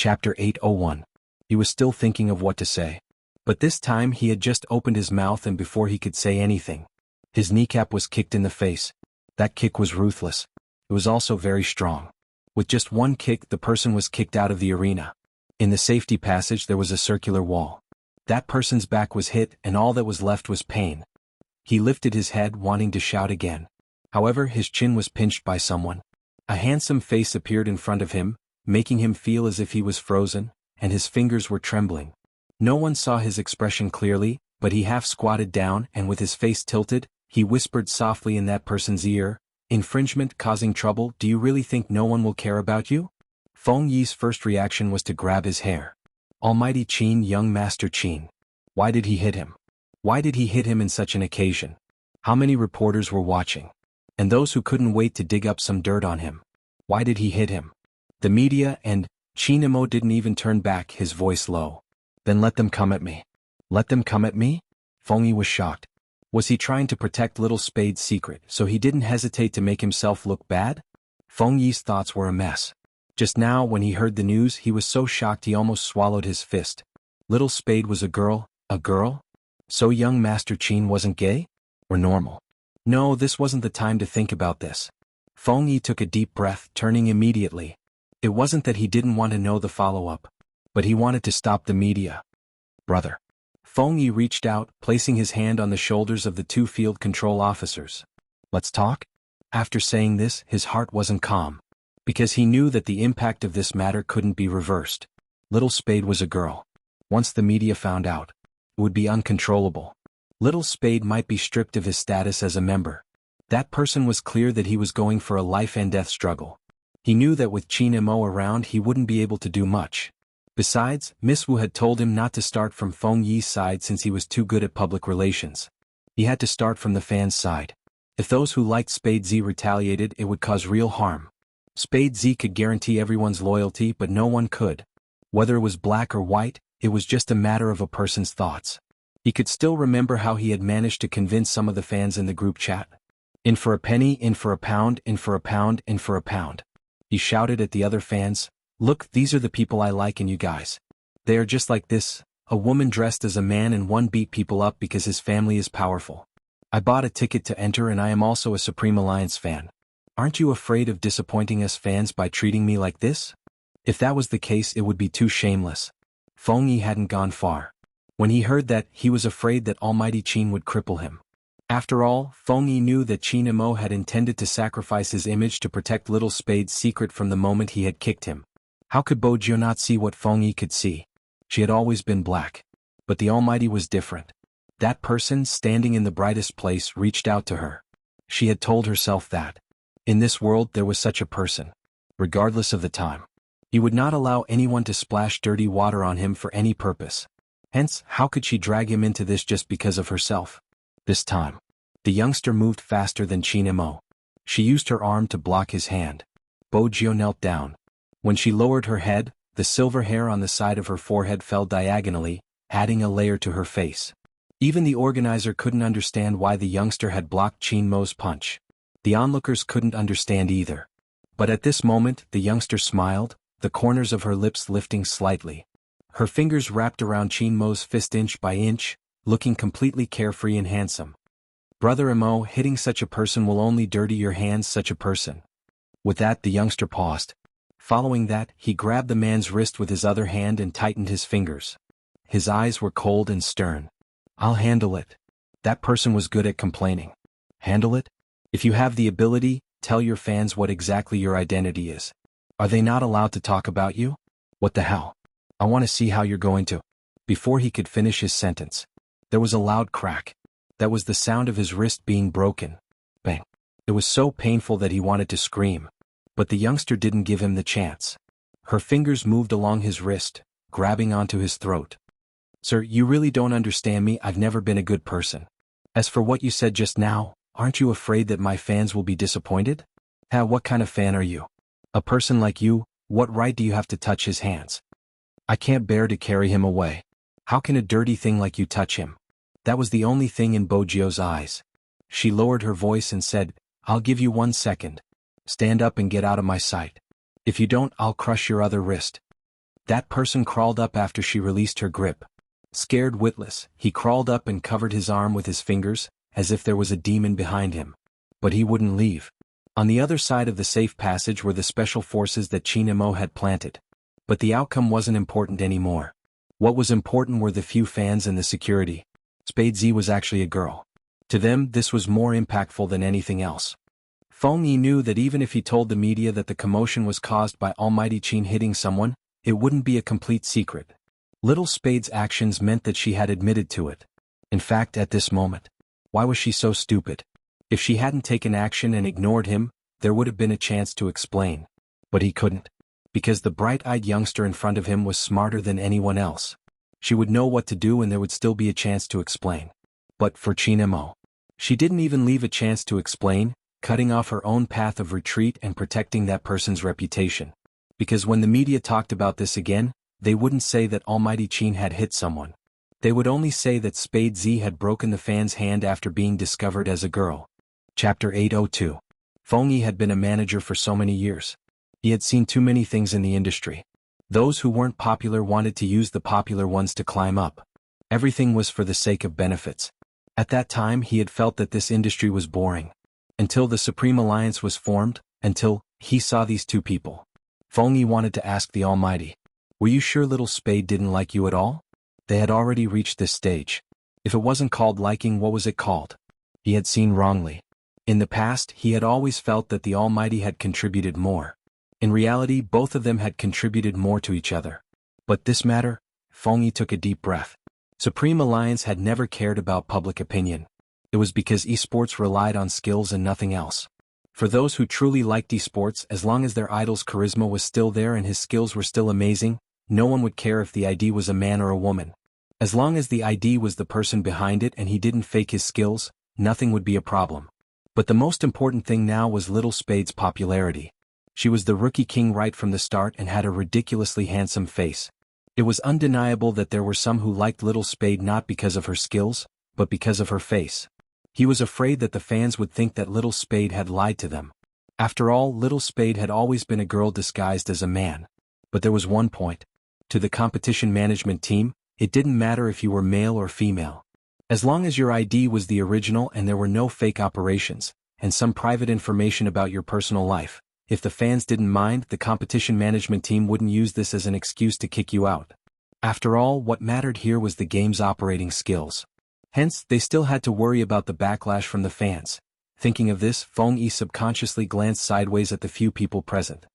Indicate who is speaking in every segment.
Speaker 1: Chapter 801. He was still thinking of what to say. But this time he had just opened his mouth, and before he could say anything, his kneecap was kicked in the face. That kick was ruthless. It was also very strong. With just one kick, the person was kicked out of the arena. In the safety passage there was a circular wall. That person's back was hit, and all that was left was pain. He lifted his head, wanting to shout again. However, his chin was pinched by someone. A handsome face appeared in front of him, making him feel as if he was frozen, and his fingers were trembling. No one saw his expression clearly, but he half squatted down, and with his face tilted, he whispered softly in that person's ear, "Infringement causing trouble, do you really think no one will care about you?" Feng Yi's first reaction was to grab his hair. Almighty Qin, young Master Qin. Why did he hit him? Why did he hit him in such an occasion? How many reporters were watching? And those who couldn't wait to dig up some dirt on him. Why did he hit him? The media and Qin didn't even turn back, his voice low. Then let them come at me. Let them come at me? Feng Yi was shocked. Was he trying to protect Little Spade's secret, so he didn't hesitate to make himself look bad? Feng Yi's thoughts were a mess. Just now, when he heard the news, he was so shocked he almost swallowed his fist. Little Spade was a girl? A girl? So young Master Qin wasn't gay? Or normal? No, this wasn't the time to think about this. Feng Yi took a deep breath, turning immediately. It wasn't that he didn't want to know the follow-up, but he wanted to stop the media. Brother. Feng Yi reached out, placing his hand on the shoulders of the two field control officers. Let's talk? After saying this, his heart wasn't calm, because he knew that the impact of this matter couldn't be reversed. Little Spade was a girl. Once the media found out, it would be uncontrollable. Little Spade might be stripped of his status as a member. That person was clear that he was going for a life-and-death struggle. He knew that with Qin around he wouldn't be able to do much. Besides, Miss Wu had told him not to start from Feng Yi's side since he was too good at public relations. He had to start from the fans' side. If those who liked Spade Z retaliated, it would cause real harm. Spade Z could guarantee everyone's loyalty, but no one could. Whether it was black or white, it was just a matter of a person's thoughts. He could still remember how he had managed to convince some of the fans in the group chat. In for a penny, in for a pound, in for a pound, in for a pound. He shouted at the other fans, "Look, these are the people I like in you guys. They are just like this, a woman dressed as a man, and one beat people up because his family is powerful. I bought a ticket to enter, and I am also a Supreme Alliance fan. Aren't you afraid of disappointing us fans by treating me like this?" If that was the case, it would be too shameless. Feng Yi hadn't gone far. When he heard that, he was afraid that Almighty Qin would cripple him. After all, Feng Yi knew that Qin had intended to sacrifice his image to protect Little Spade's secret from the moment he had kicked him. How could Bo Jiu not see what Feng Yi could see? She had always been black. But the Almighty was different. That person, standing in the brightest place, reached out to her. She had told herself that in this world there was such a person. Regardless of the time, he would not allow anyone to splash dirty water on him for any purpose. Hence, how could she drag him into this just because of herself? This time, the youngster moved faster than Qin. She used her arm to block his hand. Bo Jiu knelt down. When she lowered her head, the silver hair on the side of her forehead fell diagonally, adding a layer to her face. Even the organizer couldn't understand why the youngster had blocked Qin's punch. The onlookers couldn't understand either. But at this moment, the youngster smiled, the corners of her lips lifting slightly. Her fingers wrapped around Qin's fist inch by inch, looking completely carefree and handsome. Brother Imo, hitting such a person will only dirty your hands, such a person. With that, the youngster paused. Following that, he grabbed the man's wrist with his other hand and tightened his fingers. His eyes were cold and stern. I'll handle it. That person was good at complaining. Handle it? If you have the ability, tell your fans what exactly your identity is. Are they not allowed to talk about you? What the hell? I want to see how you're going to. Before he could finish his sentence, there was a loud crack. That was the sound of his wrist being broken. Bang. It was so painful that he wanted to scream. But the youngster didn't give him the chance. Her fingers moved along his wrist, grabbing onto his throat. Sir, you really don't understand me. I've never been a good person. As for what you said just now, aren't you afraid that my fans will be disappointed? What kind of fan are you? A person like you, what right do you have to touch his hands? I can't bear to carry him away. How can a dirty thing like you touch him? That was the only thing in Bo Jiu's eyes. She lowered her voice and said, I'll give you 1 second. Stand up and get out of my sight. If you don't, I'll crush your other wrist. That person crawled up after she released her grip. Scared witless, he crawled up and covered his arm with his fingers, as if there was a demon behind him. But he wouldn't leave. On the other side of the safe passage were the special forces that Chinemo had planted. But the outcome wasn't important anymore. What was important were the few fans and the security. Spade Z was actually a girl. To them, this was more impactful than anything else. Feng Yi knew that even if he told the media that the commotion was caused by Almighty Qin hitting someone, it wouldn't be a complete secret. Little Spade's actions meant that she had admitted to it. In fact, at this moment, why was she so stupid? If she hadn't taken action and ignored him, there would have been a chance to explain. But he couldn't. Because the bright-eyed youngster in front of him was smarter than anyone else. She would know what to do and there would still be a chance to explain. But for Chinemo, she didn't even leave a chance to explain, cutting off her own path of retreat and protecting that person's reputation. Because when the media talked about this again, they wouldn't say that Almighty Qin had hit someone. They would only say that Spade Z had broken the fan's hand after being discovered as a girl. Chapter 802. Feng Yi had been a manager for so many years. He had seen too many things in the industry. Those who weren't popular wanted to use the popular ones to climb up. Everything was for the sake of benefits. At that time he had felt that this industry was boring. Until the Supreme Alliance was formed, until he saw these two people. Feng Yi wanted to ask the Almighty, "Were you sure Little Spade didn't like you at all?" They had already reached this stage. If it wasn't called liking, what was it called? He had seen wrongly. In the past, he had always felt that the Almighty had contributed more. In reality, both of them had contributed more to each other. But this matter, Feng Yi took a deep breath. Supreme Alliance had never cared about public opinion. It was because esports relied on skills and nothing else. For those who truly liked esports, as long as their idol's charisma was still there and his skills were still amazing, no one would care if the ID was a man or a woman. As long as the ID was the person behind it and he didn't fake his skills, nothing would be a problem. But the most important thing now was Little Spade's popularity. She was the rookie king right from the start and had a ridiculously handsome face. It was undeniable that there were some who liked Little Spade not because of her skills, but because of her face. He was afraid that the fans would think that Little Spade had lied to them. After all, Little Spade had always been a girl disguised as a man. But there was one point. To the competition management team, it didn't matter if you were male or female. As long as your ID was the original and there were no fake operations, and some private information about your personal life, if the fans didn't mind, the competition management team wouldn't use this as an excuse to kick you out. After all, what mattered here was the game's operating skills. Hence, they still had to worry about the backlash from the fans. Thinking of this, Feng Yi subconsciously glanced sideways at the few people present.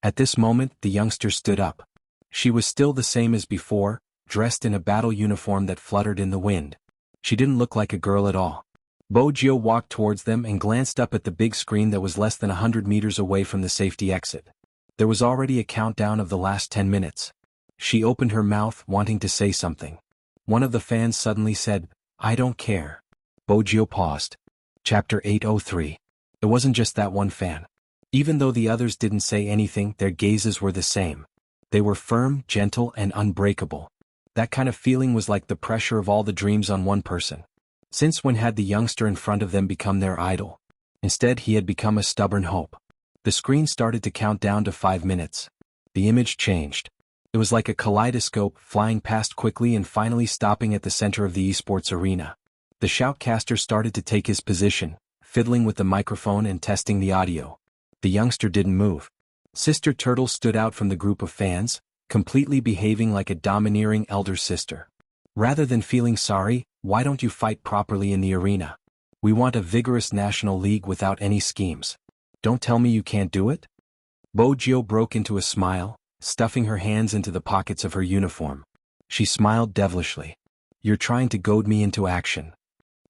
Speaker 1: At this moment, the youngster stood up. She was still the same as before, dressed in a battle uniform that fluttered in the wind. She didn't look like a girl at all. Bo Jio walked towards them and glanced up at the big screen that was less than 100 meters away from the safety exit. There was already a countdown of the last 10 minutes. She opened her mouth, wanting to say something. One of the fans suddenly said, "I don't care." Bo Jio paused. Chapter 803. It wasn't just that one fan. Even though the others didn't say anything, their gazes were the same. They were firm, gentle, and unbreakable. That kind of feeling was like the pressure of all the dreams on one person. Since when had the youngster in front of them become their idol? Instead, he had become a stubborn hope. The screen started to count down to 5 minutes. The image changed. It was like a kaleidoscope, flying past quickly and finally stopping at the center of the esports arena. The shoutcaster started to take his position, fiddling with the microphone and testing the audio. The youngster didn't move. Sister Turtle stood out from the group of fans, completely behaving like a domineering elder sister. Rather than feeling sorry, "Why don't you fight properly in the arena? We want a vigorous national league without any schemes. Don't tell me you can't do it?" Bo Jio broke into a smile, stuffing her hands into the pockets of her uniform. She smiled devilishly. "You're trying to goad me into action.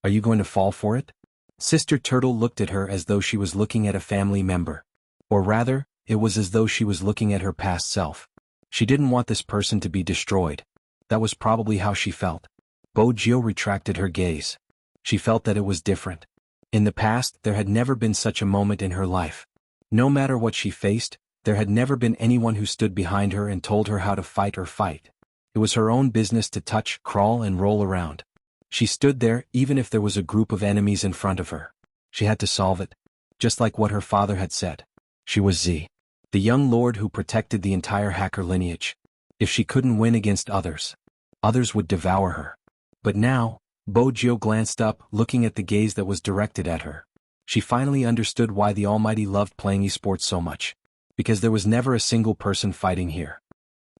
Speaker 1: Are you going to fall for it?" Sister Turtle looked at her as though she was looking at a family member. Or rather, it was as though she was looking at her past self. She didn't want this person to be destroyed. That was probably how she felt. Bo Jio retracted her gaze. She felt that it was different. In the past, there had never been such a moment in her life. No matter what she faced, there had never been anyone who stood behind her and told her how to fight or fight. It was her own business to touch, crawl, and roll around. She stood there, even if there was a group of enemies in front of her. She had to solve it. Just like what her father had said. She was Z, the young lord who protected the entire hacker lineage. If she couldn't win against others, others would devour her. But now, Bo Jiu glanced up, looking at the gaze that was directed at her. She finally understood why the Almighty loved playing esports so much. Because there was never a single person fighting here.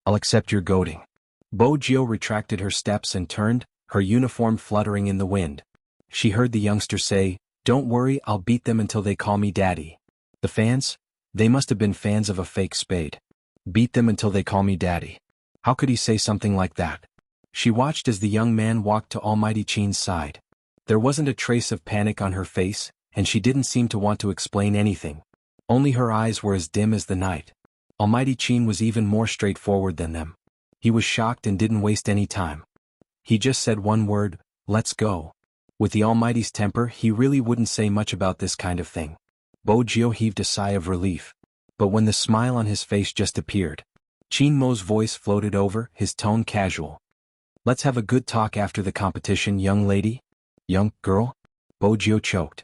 Speaker 1: I'll accept your goading. Bo Jiu retracted her steps and turned, her uniform fluttering in the wind. She heard the youngster say, "Don't worry, I'll beat them until they call me daddy." The fans? They must have been fans of a fake spade. Beat them until they call me daddy. How could he say something like that? She watched as the young man walked to Almighty Qin's side. There wasn't a trace of panic on her face, and she didn't seem to want to explain anything. Only her eyes were as dim as the night. Almighty Qin was even more straightforward than them. He was shocked and didn't waste any time. He just said one word, "Let's go." With the Almighty's temper, he really wouldn't say much about this kind of thing. Bo Jiu heaved a sigh of relief. But when the smile on his face just appeared, Qin Mo's voice floated over, his tone casual. "Let's have a good talk after the competition, young lady." "Young girl?" Bo Jiu choked.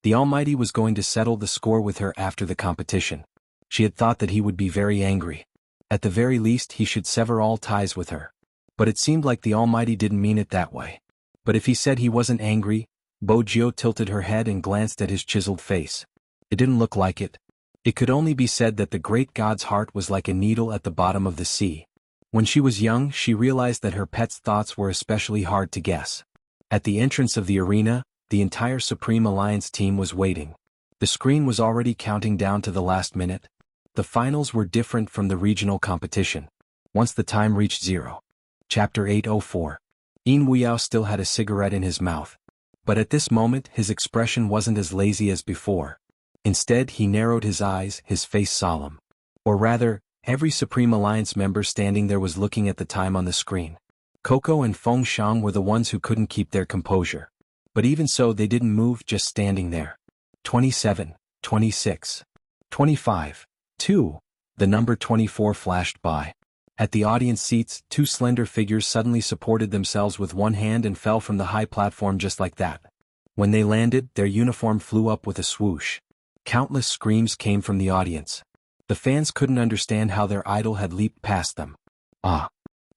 Speaker 1: The Almighty was going to settle the score with her after the competition. She had thought that he would be very angry. At the very least, he should sever all ties with her. But it seemed like the Almighty didn't mean it that way. But if he said he wasn't angry, Bo Jiu tilted her head and glanced at his chiseled face. It didn't look like it. It could only be said that the great god's heart was like a needle at the bottom of the sea. When she was young, she realized that her pet's thoughts were especially hard to guess. At the entrance of the arena, the entire Supreme Alliance team was waiting. The screen was already counting down to the last minute. The finals were different from the regional competition. Once the time reached 0. Chapter 804. Yin Wuyao still had a cigarette in his mouth. But at this moment his expression wasn't as lazy as before. Instead he narrowed his eyes, his face solemn. Or rather, every Supreme Alliance member standing there was looking at the time on the screen. Coco and Feng Shang were the ones who couldn't keep their composure. But even so they didn't move, just standing there. 27, 26, 25, 2. The number 24 flashed by. At the audience seats, two slender figures suddenly supported themselves with one hand and fell from the high platform just like that. When they landed, their uniform flew up with a swoosh. Countless screams came from the audience. The fans couldn't understand how their idol had leaped past them.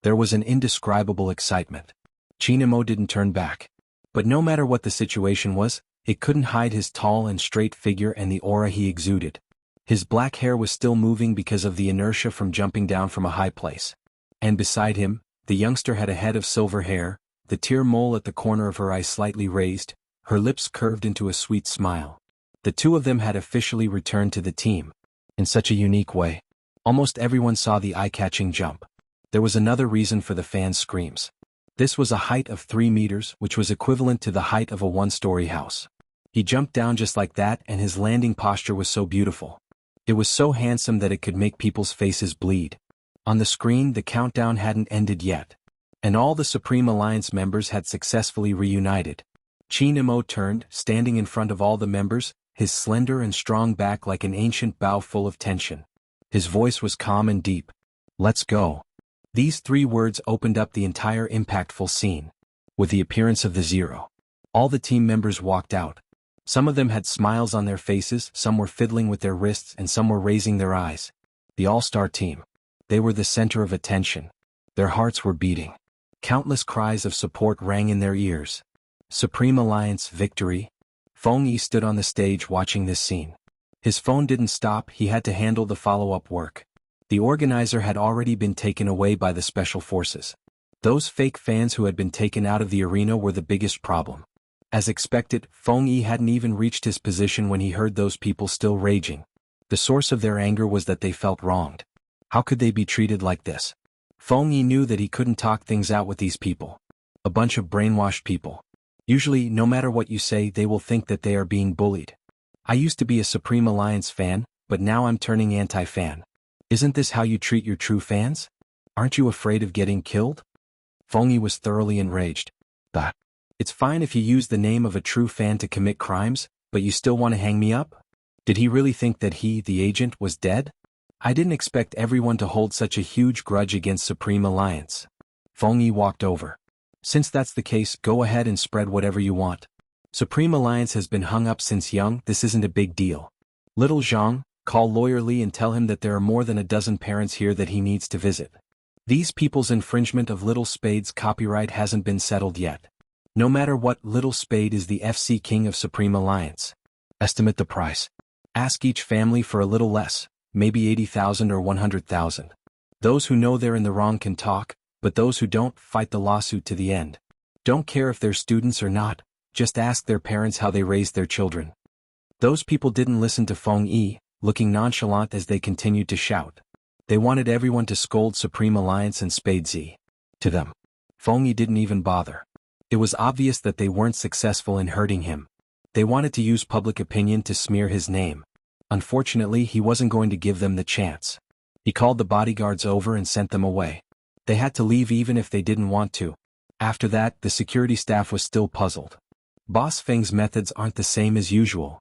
Speaker 1: There was an indescribable excitement. Qin Mo didn't turn back. But no matter what the situation was, it couldn't hide his tall and straight figure and the aura he exuded. His black hair was still moving because of the inertia from jumping down from a high place. And beside him, the youngster had a head of silver hair, the tear mole at the corner of her eye slightly raised, her lips curved into a sweet smile. The two of them had officially returned to the team. In such a unique way. Almost everyone saw the eye-catching jump. There was another reason for the fans' screams. This was a height of 3 meters, which was equivalent to the height of a one-story house. He jumped down just like that, and his landing posture was so beautiful. It was so handsome that it could make people's faces bleed. On the screen, the countdown hadn't ended yet. And all the Supreme Alliance members had successfully reunited. Qin Mo turned, standing in front of all the members, his slender and strong back like an ancient bow full of tension. His voice was calm and deep. "Let's go." These 3 words opened up the entire impactful scene. With the appearance of the 0, all the team members walked out. Some of them had smiles on their faces, some were fiddling with their wrists, and some were raising their eyes. The all-star team. They were the center of attention. Their hearts were beating. Countless cries of support rang in their ears. Supreme Alliance victory. Feng Yi stood on the stage watching this scene. His phone didn't stop, he had to handle the follow-up work. The organizer had already been taken away by the special forces. Those fake fans who had been taken out of the arena were the biggest problem. As expected, Feng Yi hadn't even reached his position when he heard those people still raging. The source of their anger was that they felt wronged. How could they be treated like this? Feng Yi knew that he couldn't talk things out with these people. A bunch of brainwashed people. Usually, no matter what you say, they will think that they are being bullied. I used to be a Supreme Alliance fan, but now I'm turning anti-fan. Isn't this how you treat your true fans? Aren't you afraid of getting killed? Feng Yi was thoroughly enraged. But it's fine if you use the name of a true fan to commit crimes, but you still want to hang me up? Did he really think that he, the agent, was dead? I didn't expect everyone to hold such a huge grudge against Supreme Alliance. Feng Yi walked over. Since that's the case, go ahead and spread whatever you want. Supreme Alliance has been hung up since young, this isn't a big deal. Little Zhang, call Lawyer Li and tell him that there are more than a dozen parents here that he needs to visit. These people's infringement of Little Spade's copyright hasn't been settled yet. No matter what, Little Spade is the FC King of Supreme Alliance. Estimate the price. Ask each family for a little less, maybe 80,000 or 100,000. Those who know they're in the wrong can talk, but those who don't, fight the lawsuit to the end. Don't care if they're students or not, just ask their parents how they raised their children. Those people didn't listen to Feng Yi, looking nonchalant as they continued to shout. They wanted everyone to scold Supreme Alliance and Spade Z. To them, Feng Yi didn't even bother. It was obvious that they weren't successful in hurting him. They wanted to use public opinion to smear his name. Unfortunately, he wasn't going to give them the chance. He called the bodyguards over and sent them away. They had to leave even if they didn't want to. After that, the security staff was still puzzled. Boss Feng's methods aren't the same as usual.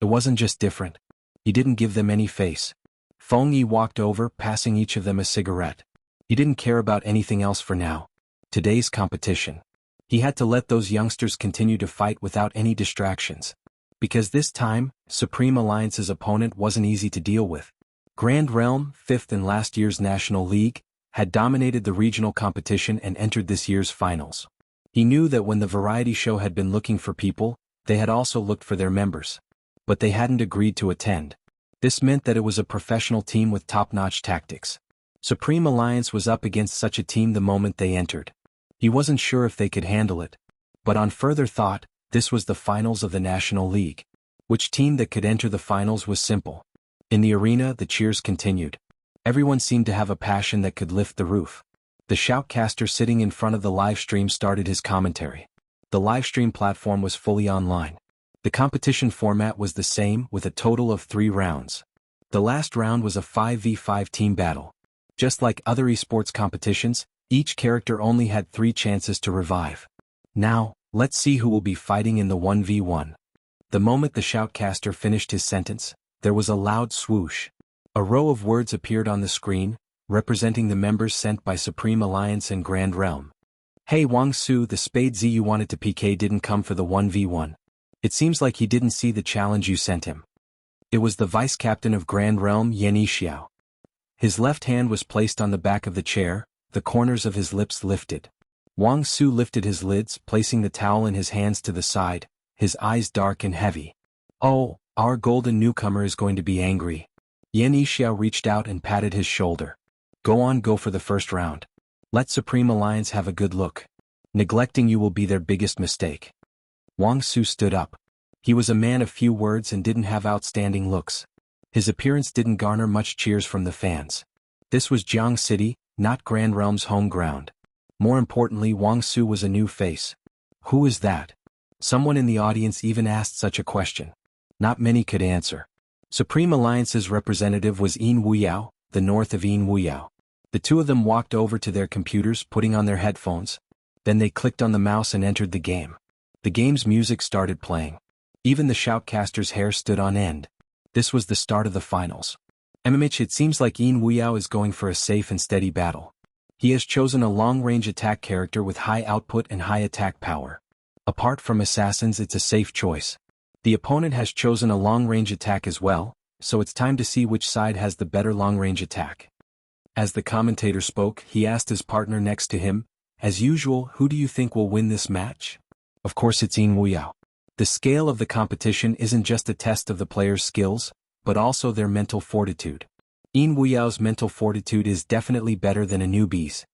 Speaker 1: It wasn't just different. He didn't give them any face. Feng Yi walked over, passing each of them a cigarette. He didn't care about anything else for now. Today's competition. He had to let those youngsters continue to fight without any distractions. Because this time, Supreme Alliance's opponent wasn't easy to deal with. Grand Realm, fifth in last year's National League, had dominated the regional competition and entered this year's finals. He knew that when the variety show had been looking for people, they had also looked for their members. But they hadn't agreed to attend. This meant that it was a professional team with top-notch tactics. Supreme Alliance was up against such a team the moment they entered. He wasn't sure if they could handle it. But on further thought, this was the finals of the National League. Which team that could enter the finals was simple. In the arena, the cheers continued. Everyone seemed to have a passion that could lift the roof. The shoutcaster sitting in front of the live stream started his commentary. The live stream platform was fully online. The competition format was the same, with a total of 3 rounds. The last round was a 5v5 team battle. Just like other esports competitions, each character only had 3 chances to revive. Now, let's see who will be fighting in the 1v1. The moment the shoutcaster finished his sentence, there was a loud swoosh. A row of words appeared on the screen, representing the members sent by Supreme Alliance and Grand Realm. Hey Wang Su, the Spade Z you wanted to PK didn't come for the 1v1. It seems like he didn't see the challenge you sent him. It was the vice captain of Grand Realm, Xianxia. His left hand was placed on the back of the chair, the corners of his lips lifted. Wang Su lifted his lids, placing the towel in his hands to the side, his eyes dark and heavy. Oh, our golden newcomer is going to be angry. Xianxia reached out and patted his shoulder. Go for the first round. Let Supreme Alliance have a good look. Neglecting you will be their biggest mistake. Wang Su stood up. He was a man of few words and didn't have outstanding looks. His appearance didn't garner much cheers from the fans. This was Jianghu City, not Grand Realm's home ground. More importantly, Wang Su was a new face. Who is that? Someone in the audience even asked such a question. Not many could answer. Supreme Alliance's representative was Yin Wuyao, the north of Yin Wuyao. The two of them walked over to their computers, putting on their headphones. Then they clicked on the mouse and entered the game. The game's music started playing. Even the shoutcaster's hair stood on end. This was the start of the finals. It seems like Yin Wuyao is going for a safe and steady battle. He has chosen a long-range attack character with high output and high attack power. Apart from assassins, it's a safe choice. The opponent has chosen a long-range attack as well, so it's time to see which side has the better long-range attack. As the commentator spoke, he asked his partner next to him, as usual, who do you think will win this match? Of course it's Yin Wuyao. The scale of the competition isn't just a test of the players' skills, but also their mental fortitude. Yin Wuyao's mental fortitude is definitely better than a newbie's.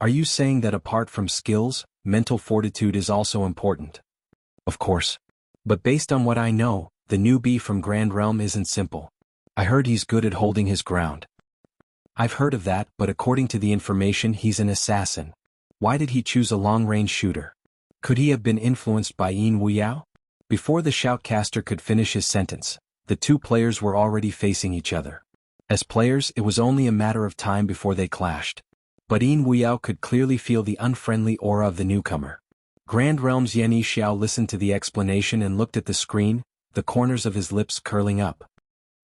Speaker 1: Are you saying that apart from skills, mental fortitude is also important? Of course. But based on what I know, the newbie from Grand Realm isn't simple. I heard he's good at holding his ground. I've heard of that, but according to the information, he's an assassin. Why did he choose a long-range shooter? Could he have been influenced by Yin Wuyao? Before the shoutcaster could finish his sentence, the two players were already facing each other. As players, it was only a matter of time before they clashed. But Yin Wuyao could clearly feel the unfriendly aura of the newcomer. Grand Realm's Xianxia listened to the explanation and looked at the screen, the corners of his lips curling up.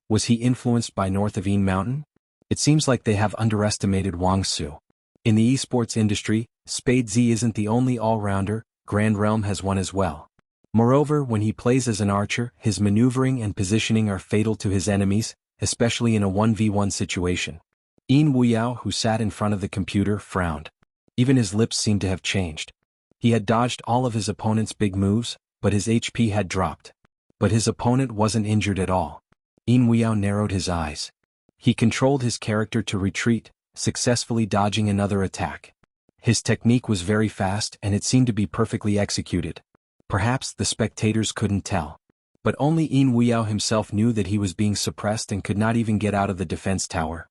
Speaker 1: Was he influenced by North of Yin Mountain? It seems like they have underestimated Wang Su. In the esports industry, Spade Z isn't the only all-rounder, Grand Realm has one as well. Moreover, when he plays as an archer, his maneuvering and positioning are fatal to his enemies, especially in a 1v1 situation. Yin Wuxiao, who sat in front of the computer, frowned. Even his lips seemed to have changed. He had dodged all of his opponent's big moves, but his HP had dropped. But his opponent wasn't injured at all. Yin Wuxiao narrowed his eyes. He controlled his character to retreat, successfully dodging another attack. His technique was very fast and it seemed to be perfectly executed. Perhaps the spectators couldn't tell. But only Yin Wuxiao himself knew that he was being suppressed and could not even get out of the defense tower.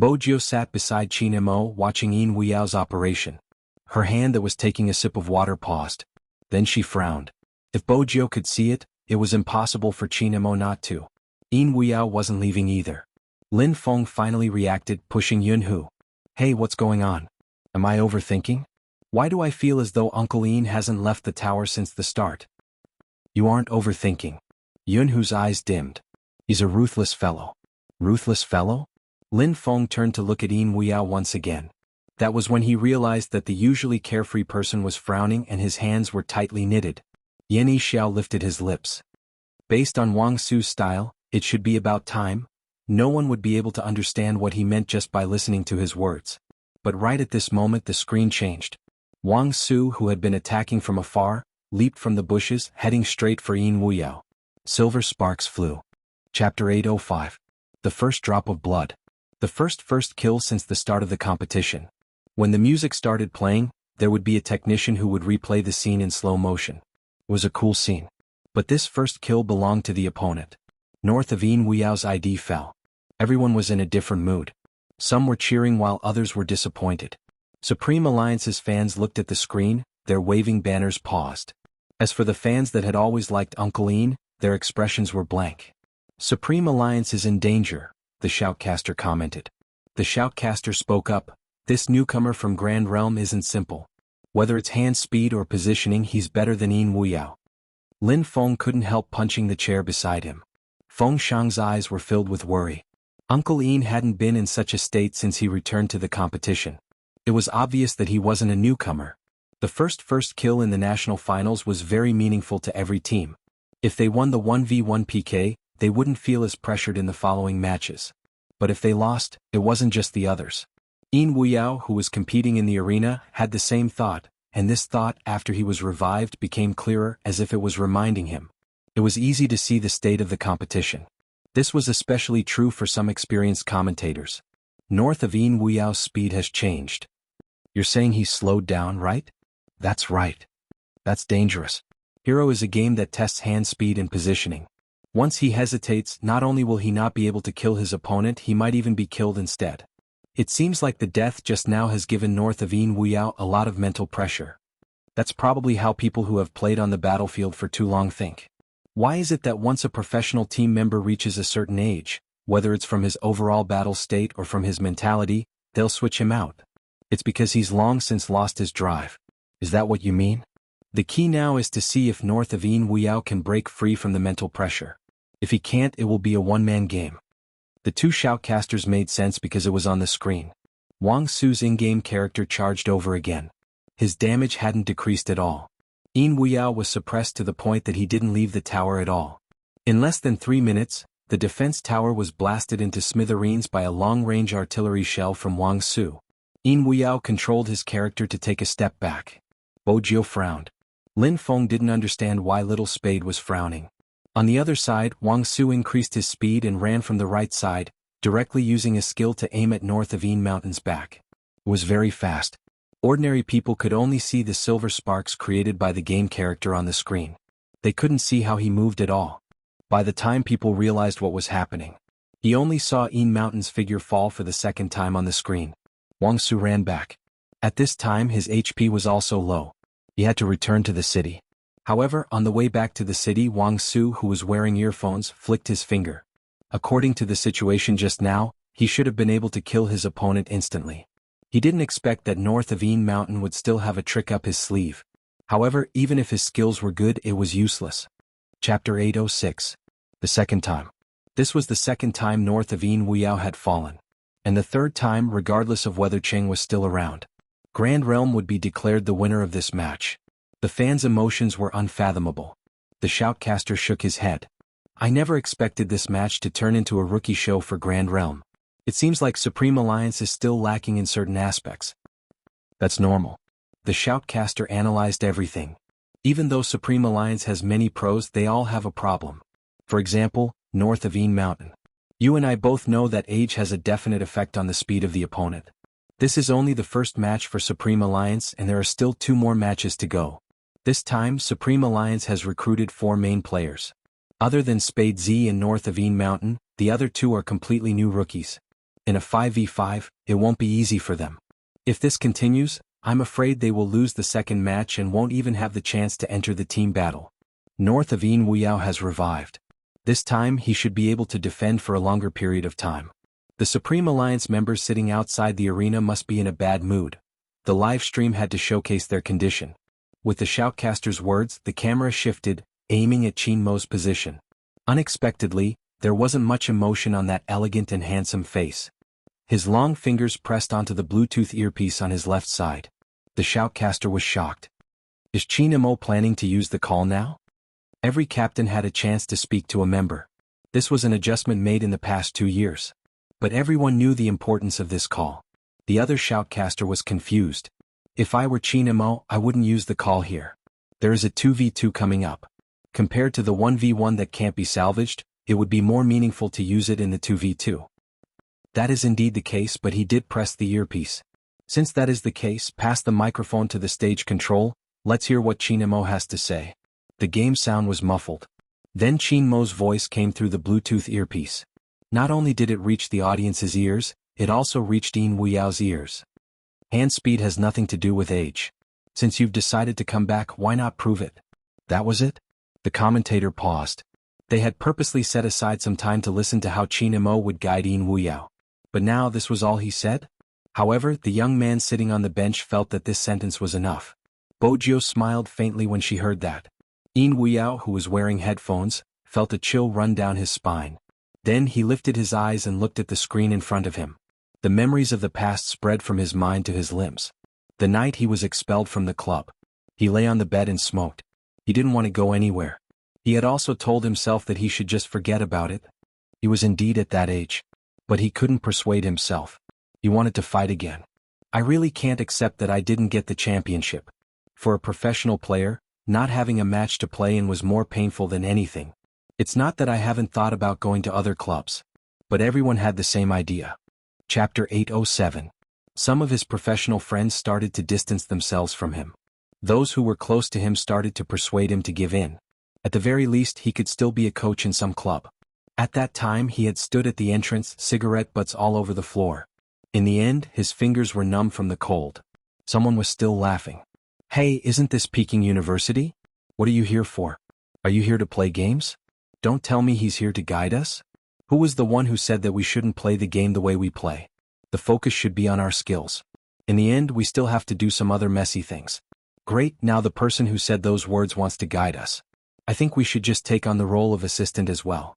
Speaker 1: Bojiao sat beside Qin Mo watching Yin Wuxiao's operation. Her hand that was taking a sip of water paused. Then she frowned. If Bojiao could see it, it was impossible for Qin Mo not to. Yin Wuxiao wasn't leaving either. Lin Feng finally reacted, pushing Yunhu. Hey, what's going on? Am I overthinking? Why do I feel as though Uncle Yin hasn't left the tower since the start? You aren't overthinking. Yunhu's eyes dimmed. He's a ruthless fellow. Ruthless fellow? Lin Feng turned to look at Yin Wuxiao once again. That was when he realized that the usually carefree person was frowning and his hands were tightly knitted. Yin Xiao lifted his lips. Based on Wang Su's style, it should be about time. No one would be able to understand what he meant just by listening to his words. But right at this moment the screen changed. Wang Su, who had been attacking from afar, leaped from the bushes, heading straight for Yin Wuxiao. Silver sparks flew. Chapter 805. The First Drop of Blood. The first kill since the start of the competition. When the music started playing, there would be a technician who would replay the scene in slow motion. It was a cool scene. But this first kill belonged to the opponent. North of Yin Wuxiao's ID fell. Everyone was in a different mood. Some were cheering while others were disappointed. Supreme Alliance's fans looked at the screen, their waving banners paused. As for the fans that had always liked Uncle Yin, their expressions were blank. Supreme Alliance is in danger, the shoutcaster commented. The shoutcaster spoke up. This newcomer from Grand Realm isn't simple. Whether it's hand speed or positioning, he's better than Yin Wuxiao. Lin Feng couldn't help punching the chair beside him. Feng Shang's eyes were filled with worry. Uncle Yin hadn't been in such a state since he returned to the competition. It was obvious that he wasn't a newcomer. The first kill in the national finals was very meaningful to every team. If they won the 1v1 PK, they wouldn't feel as pressured in the following matches. But if they lost, it wasn't just the others. Yin Wuxiao, who was competing in the arena, had the same thought, and this thought, after he was revived, became clearer as if it was reminding him. It was easy to see the state of the competition. This was especially true for some experienced commentators. North of Yin Wuxiao's speed has changed. You're saying he's slowed down, right? That's right. That's dangerous. Hero is a game that tests hand speed and positioning. Once he hesitates, not only will he not be able to kill his opponent, he might even be killed instead. It seems like the death just now has given North of Yin Wuxiao a lot of mental pressure. That's probably how people who have played on the battlefield for too long think. Why is it that once a professional team member reaches a certain age, whether it's from his overall battle state or from his mentality, they'll switch him out? It's because he's long since lost his drive. Is that what you mean? The key now is to see if North of Yin Wuxiao can break free from the mental pressure. If he can't, it will be a one-man game. The two shoutcasters made sense because it was on the screen. Wang Su's in-game character charged over again. His damage hadn't decreased at all. Yin Wuxiao was suppressed to the point that he didn't leave the tower at all. In less than 3 minutes, the defense tower was blasted into smithereens by a long-range artillery shell from Wang Su. Yin Wuxiao controlled his character to take a step back. Bojiao frowned. Lin Feng didn't understand why Little Spade was frowning. On the other side, Wang Su increased his speed and ran from the right side, directly using a skill to aim at North of Yin Mountain's back. It was very fast. Ordinary people could only see the silver sparks created by the game character on the screen. They couldn't see how he moved at all. By the time people realized what was happening, he only saw Yin Mountain's figure fall for the second time on the screen. Wang Su ran back. At this time his HP was also low. He had to return to the city. However, on the way back to the city, Wang Su, who was wearing earphones, flicked his finger. According to the situation just now, he should have been able to kill his opponent instantly. He didn't expect that North of Yin Mountain would still have a trick up his sleeve. However, even if his skills were good, it was useless. Chapter 806. The second time. This was the second time North of Yin Wuxiao had fallen. And the third time, regardless of whether Cheng was still around. Grand Realm would be declared the winner of this match. The fans' emotions were unfathomable. The shoutcaster shook his head. I never expected this match to turn into a rookie show for Grand Realm. It seems like Supreme Alliance is still lacking in certain aspects. That's normal. The shoutcaster analyzed everything. Even though Supreme Alliance has many pros, they all have a problem. For example, north of Een Mountain. You and I both know that age has a definite effect on the speed of the opponent. This is only the first match for Supreme Alliance and there are still 2 more matches to go. This time, Supreme Alliance has recruited 4 main players. Other than Spade Z and north of Een Mountain, the other 2 are completely new rookies. In a 5v5, it won't be easy for them. If this continues, I'm afraid they will lose the second match and won't even have the chance to enter the team battle. North of Een Wuxiao has revived. This time he should be able to defend for a longer period of time. The Supreme Alliance members sitting outside the arena must be in a bad mood. The live stream had to showcase their condition. With the shoutcaster's words, the camera shifted, aiming at Qin Mo's position. Unexpectedly, there wasn't much emotion on that elegant and handsome face. His long fingers pressed onto the Bluetooth earpiece on his left side. The shoutcaster was shocked. Is Qin Mo planning to use the call now? Every captain had a chance to speak to a member. This was an adjustment made in the past 2 years. But everyone knew the importance of this call. The other shoutcaster was confused. If I were Qin Mo, I wouldn't use the call here. There is a 2v2 coming up. Compared to the 1v1 that can't be salvaged, it would be more meaningful to use it in the 2v2. That is indeed the case, but he did press the earpiece. Since that is the case, pass the microphone to the stage control, let's hear what Qin Mo has to say. The game sound was muffled. Then Qin Mo's voice came through the Bluetooth earpiece. Not only did it reach the audience's ears, it also reached Een Wuxiao's ears. Hand speed has nothing to do with age. Since you've decided to come back, why not prove it? That was it? The commentator paused. They had purposely set aside some time to listen to how Qin Mo would guide Een Wuxiao. But now this was all he said? However, the young man sitting on the bench felt that this sentence was enough. Bojiu smiled faintly when she heard that. Een Wuxiao, who was wearing headphones, felt a chill run down his spine. Then he lifted his eyes and looked at the screen in front of him. The memories of the past spread from his mind to his limbs. The night he was expelled from the club. He lay on the bed and smoked. He didn't want to go anywhere. He had also told himself that he should just forget about it. He was indeed at that age. But he couldn't persuade himself. He wanted to fight again. I really can't accept that I didn't get the championship. For a professional player, not having a match to play in was more painful than anything. It's not that I haven't thought about going to other clubs. But everyone had the same idea. Chapter 807. Some of his professional friends started to distance themselves from him. Those who were close to him started to persuade him to give in. At the very least, he could still be a coach in some club. At that time he had stood at the entrance, cigarette butts all over the floor. In the end, his fingers were numb from the cold. Someone was still laughing. Hey, isn't this Peking University? What are you here for? Are you here to play games? Don't tell me he's here to guide us? Who was the one who said that we shouldn't play the game the way we play? The focus should be on our skills. In the end, we still have to do some other messy things. Great, now the person who said those words wants to guide us. I think we should just take on the role of assistant as well.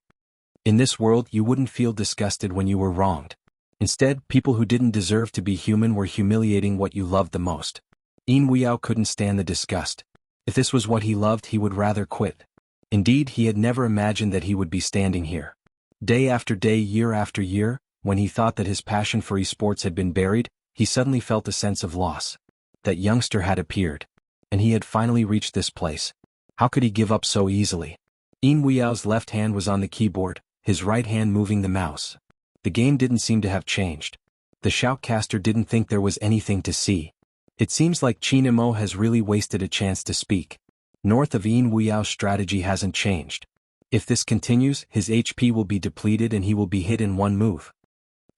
Speaker 1: In this world, you wouldn't feel disgusted when you were wronged. Instead, people who didn't deserve to be human were humiliating what you loved the most. Een Wuxiao couldn't stand the disgust. If this was what he loved, he would rather quit. Indeed, he had never imagined that he would be standing here. Day after day, year after year, when he thought that his passion for esports had been buried, he suddenly felt a sense of loss. That youngster had appeared. And he had finally reached this place. How could he give up so easily? Een Wuxiao's left hand was on the keyboard, his right hand moving the mouse. The game didn't seem to have changed. The shoutcaster didn't think there was anything to see. It seems like Qin Mo has really wasted a chance to speak. North of Een Wuxiao's strategy hasn't changed. If this continues, his HP will be depleted and he will be hit in one move.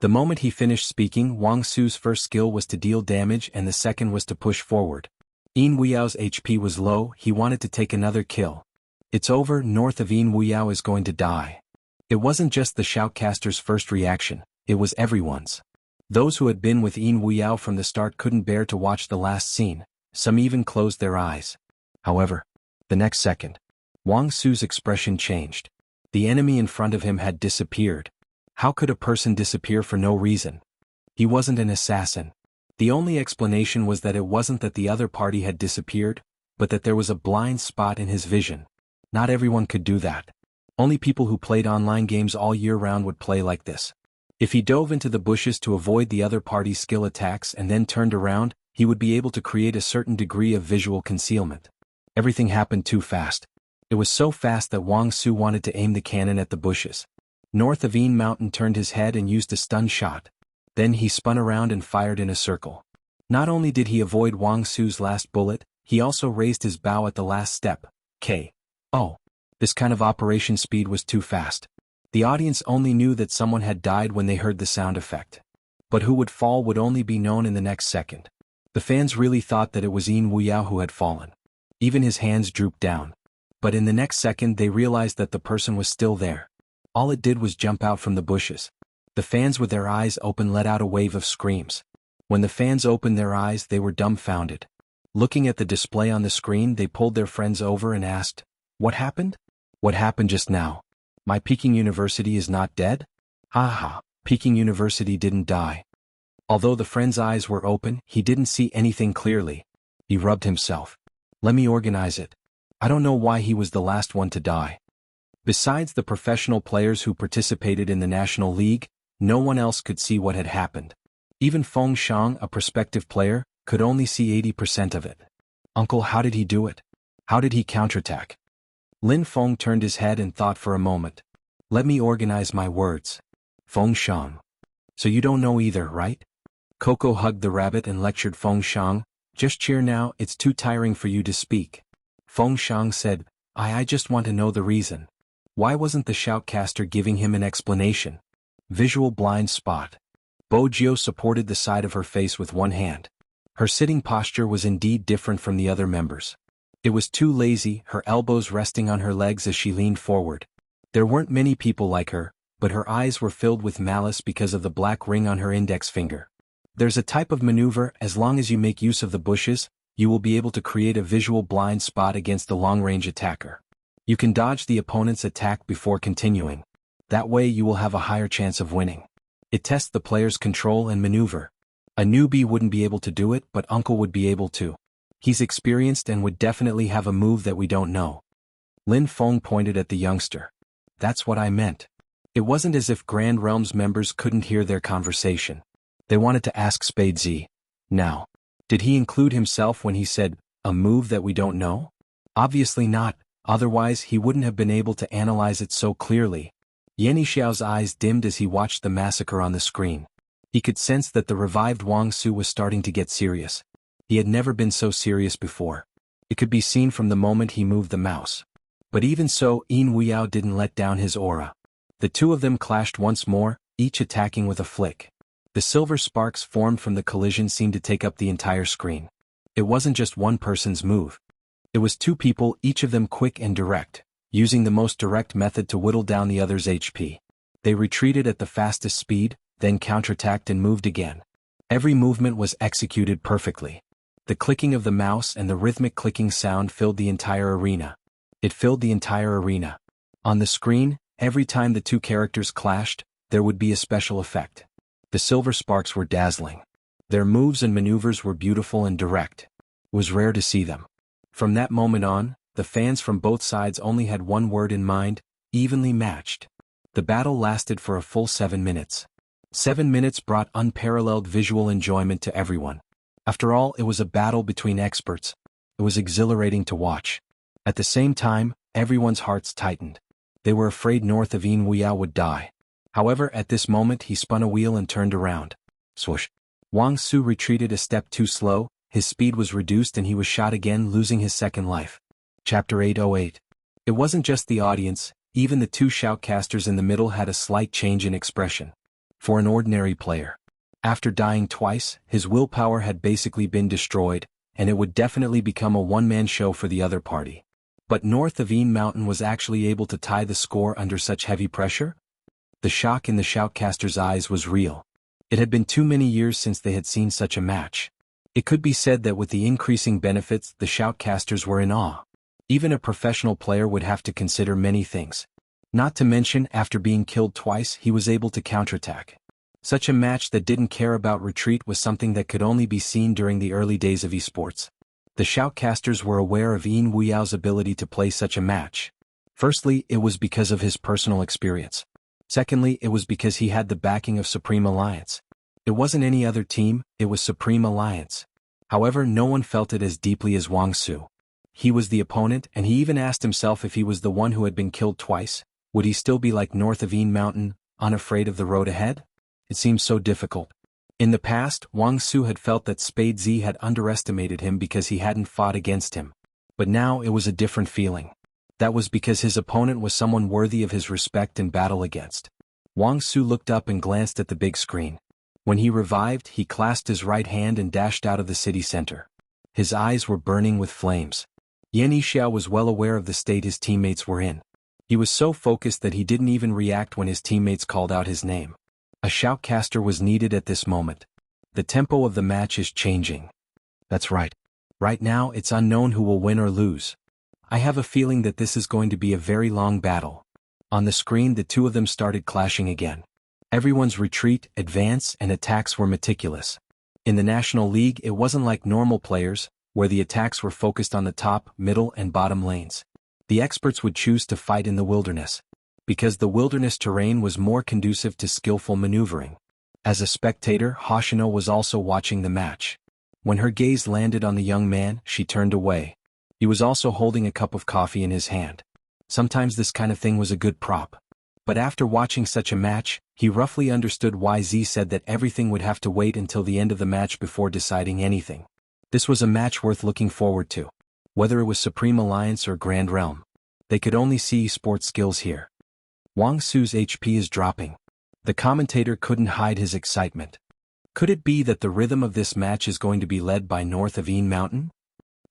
Speaker 1: The moment he finished speaking, Wang Su's first skill was to deal damage and the second was to push forward. Een Wuxiao's HP was low, he wanted to take another kill. It's over, North of Een Wuxiao is going to die. It wasn't just the shoutcaster's first reaction, it was everyone's. Those who had been with Een Wuxiao from the start couldn't bear to watch the last scene, some even closed their eyes. However, the next second, Wang Su's expression changed. The enemy in front of him had disappeared. How could a person disappear for no reason? He wasn't an assassin. The only explanation was that it wasn't that the other party had disappeared, but that there was a blind spot in his vision. Not everyone could do that. Only people who played online games all year round would play like this. If he dove into the bushes to avoid the other party's skill attacks and then turned around, he would be able to create a certain degree of visual concealment. Everything happened too fast. It was so fast that Wang Su wanted to aim the cannon at the bushes. North of Yin Mountain turned his head and used a stun shot. Then he spun around and fired in a circle. Not only did he avoid Wang Su's last bullet, he also raised his bow at the last step. K.O. This kind of operation speed was too fast. The audience only knew that someone had died when they heard the sound effect. But who would fall would only be known in the next second. The fans really thought that it was Yin Wuxiao who had fallen. Even his hands drooped down. But in the next second they realized that the person was still there. All it did was jump out from the bushes. The fans with their eyes open let out a wave of screams. When the fans opened their eyes they were dumbfounded. Looking at the display on the screen they pulled their friends over and asked, "What happened? What happened just now? My Peking University is not dead?" "Haha, Peking University didn't die." Although the friend's eyes were open, he didn't see anything clearly. He rubbed himself. "Let me organize it. I don't know why he was the last one to die." Besides the professional players who participated in the National League, no one else could see what had happened. Even Feng Shang, a prospective player, could only see 80% of it. "Uncle, how did he do it? How did he counterattack?" Lin Feng turned his head and thought for a moment. "Let me organize my words. Feng Shang. So you don't know either, right?" Coco hugged the rabbit and lectured Feng Shang. "Just cheer now, it's too tiring for you to speak." Feng Shang said, I just want to know the reason. Why wasn't the shoutcaster giving him an explanation?" Visual blind spot. Bojio supported the side of her face with one hand. Her sitting posture was indeed different from the other members. It was too lazy, her elbows resting on her legs as she leaned forward. There weren't many people like her, but her eyes were filled with malice because of the black ring on her index finger. There's a type of maneuver, as long as you make use of the bushes, you will be able to create a visual blind spot against the long-range attacker. You can dodge the opponent's attack before continuing. That way you will have a higher chance of winning. It tests the player's control and maneuver. A newbie wouldn't be able to do it, but Uncle would be able to. He's experienced and would definitely have a move that we don't know. Lin Feng pointed at the youngster. That's what I meant. It wasn't as if Grand Realms members couldn't hear their conversation. They wanted to ask Spadezi. Now, did he include himself when he said, a move that we don't know? Obviously not, otherwise he wouldn't have been able to analyze it so clearly. Yanxiao's eyes dimmed as he watched the massacre on the screen. He could sense that the revived Wang Su was starting to get serious. He had never been so serious before. It could be seen from the moment he moved the mouse. But even so, Yin Wuxiao didn't let down his aura. The two of them clashed once more, each attacking with a flick. The silver sparks formed from the collision seemed to take up the entire screen. It wasn't just one person's move. It was two people, each of them quick and direct, using the most direct method to whittle down the other's HP. They retreated at the fastest speed, then counterattacked and moved again. Every movement was executed perfectly. The clicking of the mouse and the rhythmic clicking sound filled the entire arena. It filled the entire arena. On the screen, every time the two characters clashed, there would be a special effect. The silver sparks were dazzling. Their moves and maneuvers were beautiful and direct. It was rare to see them. From that moment on, the fans from both sides only had one word in mind: evenly matched. The battle lasted for a full 7 minutes. 7 minutes brought unparalleled visual enjoyment to everyone. After all, it was a battle between experts. It was exhilarating to watch. At the same time, everyone's hearts tightened. They were afraid North of Yin Wuxiao would die. However, at this moment he spun a wheel and turned around. Swoosh. Wang Su retreated a step too slow, his speed was reduced and he was shot again, losing his second life. Chapter 808. It wasn't just the audience, even the two shoutcasters in the middle had a slight change in expression. For an ordinary player, after dying twice, his willpower had basically been destroyed, and it would definitely become a one-man show for the other party. But North of Yin Mountain was actually able to tie the score under such heavy pressure? The shock in the shoutcaster's eyes was real. It had been too many years since they had seen such a match. It could be said that with the increasing benefits, the shoutcasters were in awe. Even a professional player would have to consider many things. Not to mention, after being killed twice, he was able to counterattack. Such a match that didn't care about retreat was something that could only be seen during the early days of esports. The shoutcasters were aware of Yin Wuxiao's ability to play such a match. Firstly, it was because of his personal experience. Secondly, it was because he had the backing of Supreme Alliance. It wasn't any other team, it was Supreme Alliance. However, no one felt it as deeply as Wang Su. He was the opponent, and he even asked himself if he was the one who had been killed twice, would he still be like north of Yin Mountain, unafraid of the road ahead? It seemed so difficult. In the past, Wang Su had felt that Spade Z had underestimated him because he hadn't fought against him. But now it was a different feeling. That was because his opponent was someone worthy of his respect and battle against. Wang Su looked up and glanced at the big screen. When he revived, he clasped his right hand and dashed out of the city center. His eyes were burning with flames. Xianxia was well aware of the state his teammates were in. He was so focused that he didn't even react when his teammates called out his name. A shoutcaster was needed at this moment. The tempo of the match is changing. That's right. Right now, it's unknown who will win or lose. I have a feeling that this is going to be a very long battle. On the screen, the two of them started clashing again. Everyone's retreat, advance, and attacks were meticulous. In the National League, it wasn't like normal players, where the attacks were focused on the top, middle, and bottom lanes. The experts would choose to fight in the wilderness, because the wilderness terrain was more conducive to skillful maneuvering. As a spectator, Hoshino was also watching the match. When her gaze landed on the young man, she turned away. He was also holding a cup of coffee in his hand. Sometimes this kind of thing was a good prop. But after watching such a match, he roughly understood why Z said that everything would have to wait until the end of the match before deciding anything. This was a match worth looking forward to. Whether it was Supreme Alliance or Grand Realm, they could only see sports skills here. Wang Su's HP is dropping. The commentator couldn't hide his excitement. Could it be that the rhythm of this match is going to be led by north of Yin Mountain?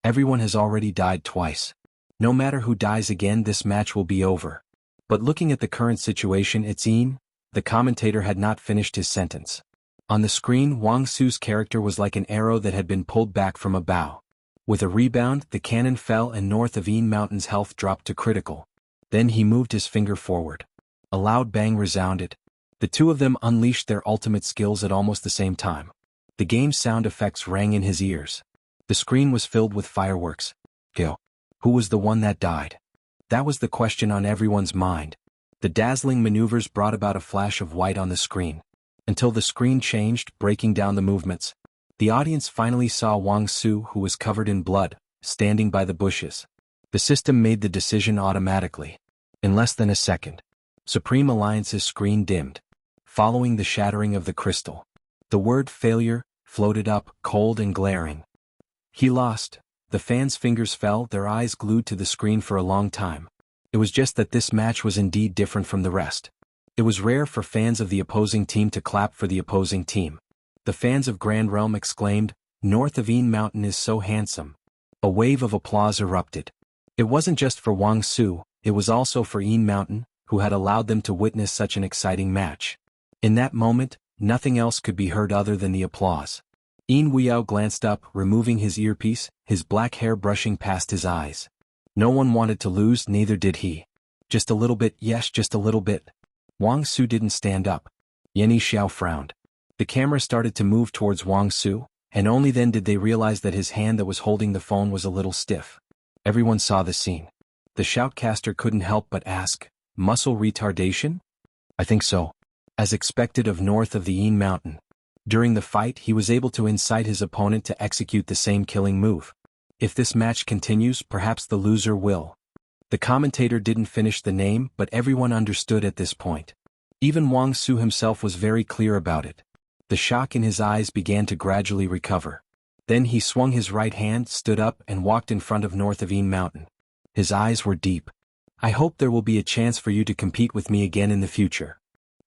Speaker 1: Everyone has already died twice. No matter who dies again, this match will be over. But looking at the current situation, it's Yin. The commentator had not finished his sentence. On the screen, Wang Su's character was like an arrow that had been pulled back from a bow. With a rebound, the cannon fell and north of Yin Mountain's health dropped to critical. Then he moved his finger forward. A loud bang resounded. The two of them unleashed their ultimate skills at almost the same time. The game's sound effects rang in his ears. The screen was filled with fireworks. Go. Who was the one that died? That was the question on everyone's mind. The dazzling maneuvers brought about a flash of white on the screen. Until the screen changed, breaking down the movements. The audience finally saw Wang Su, who was covered in blood, standing by the bushes. The system made the decision automatically. In less than a second, Supreme Alliance's screen dimmed, following the shattering of the crystal. The word failure floated up, cold and glaring. He lost. The fans' fingers fell, their eyes glued to the screen for a long time. It was just that this match was indeed different from the rest. It was rare for fans of the opposing team to clap for the opposing team. The fans of Grand Realm exclaimed, "North of Yin Mountain is so handsome." A wave of applause erupted. It wasn't just for Wang Su, it was also for Yin Mountain, who had allowed them to witness such an exciting match. In that moment, nothing else could be heard other than the applause. Yin Weiyao glanced up, removing his earpiece, his black hair brushing past his eyes. No one wanted to lose, neither did he. Just a little bit, yes, just a little bit. Wang Su didn't stand up. Xiao frowned. The camera started to move towards Wang Su, and only then did they realize that his hand that was holding the phone was a little stiff. Everyone saw the scene. The shoutcaster couldn't help but ask, "Muscle retardation?" "I think so." As expected of north of the Yin Mountain. During the fight, he was able to incite his opponent to execute the same killing move. If this match continues, perhaps the loser will. The commentator didn't finish the name, but everyone understood at this point. Even Wang Su himself was very clear about it. The shock in his eyes began to gradually recover. Then he swung his right hand, stood up, and walked in front of north of Yin Mountain. His eyes were deep. "I hope there will be a chance for you to compete with me again in the future."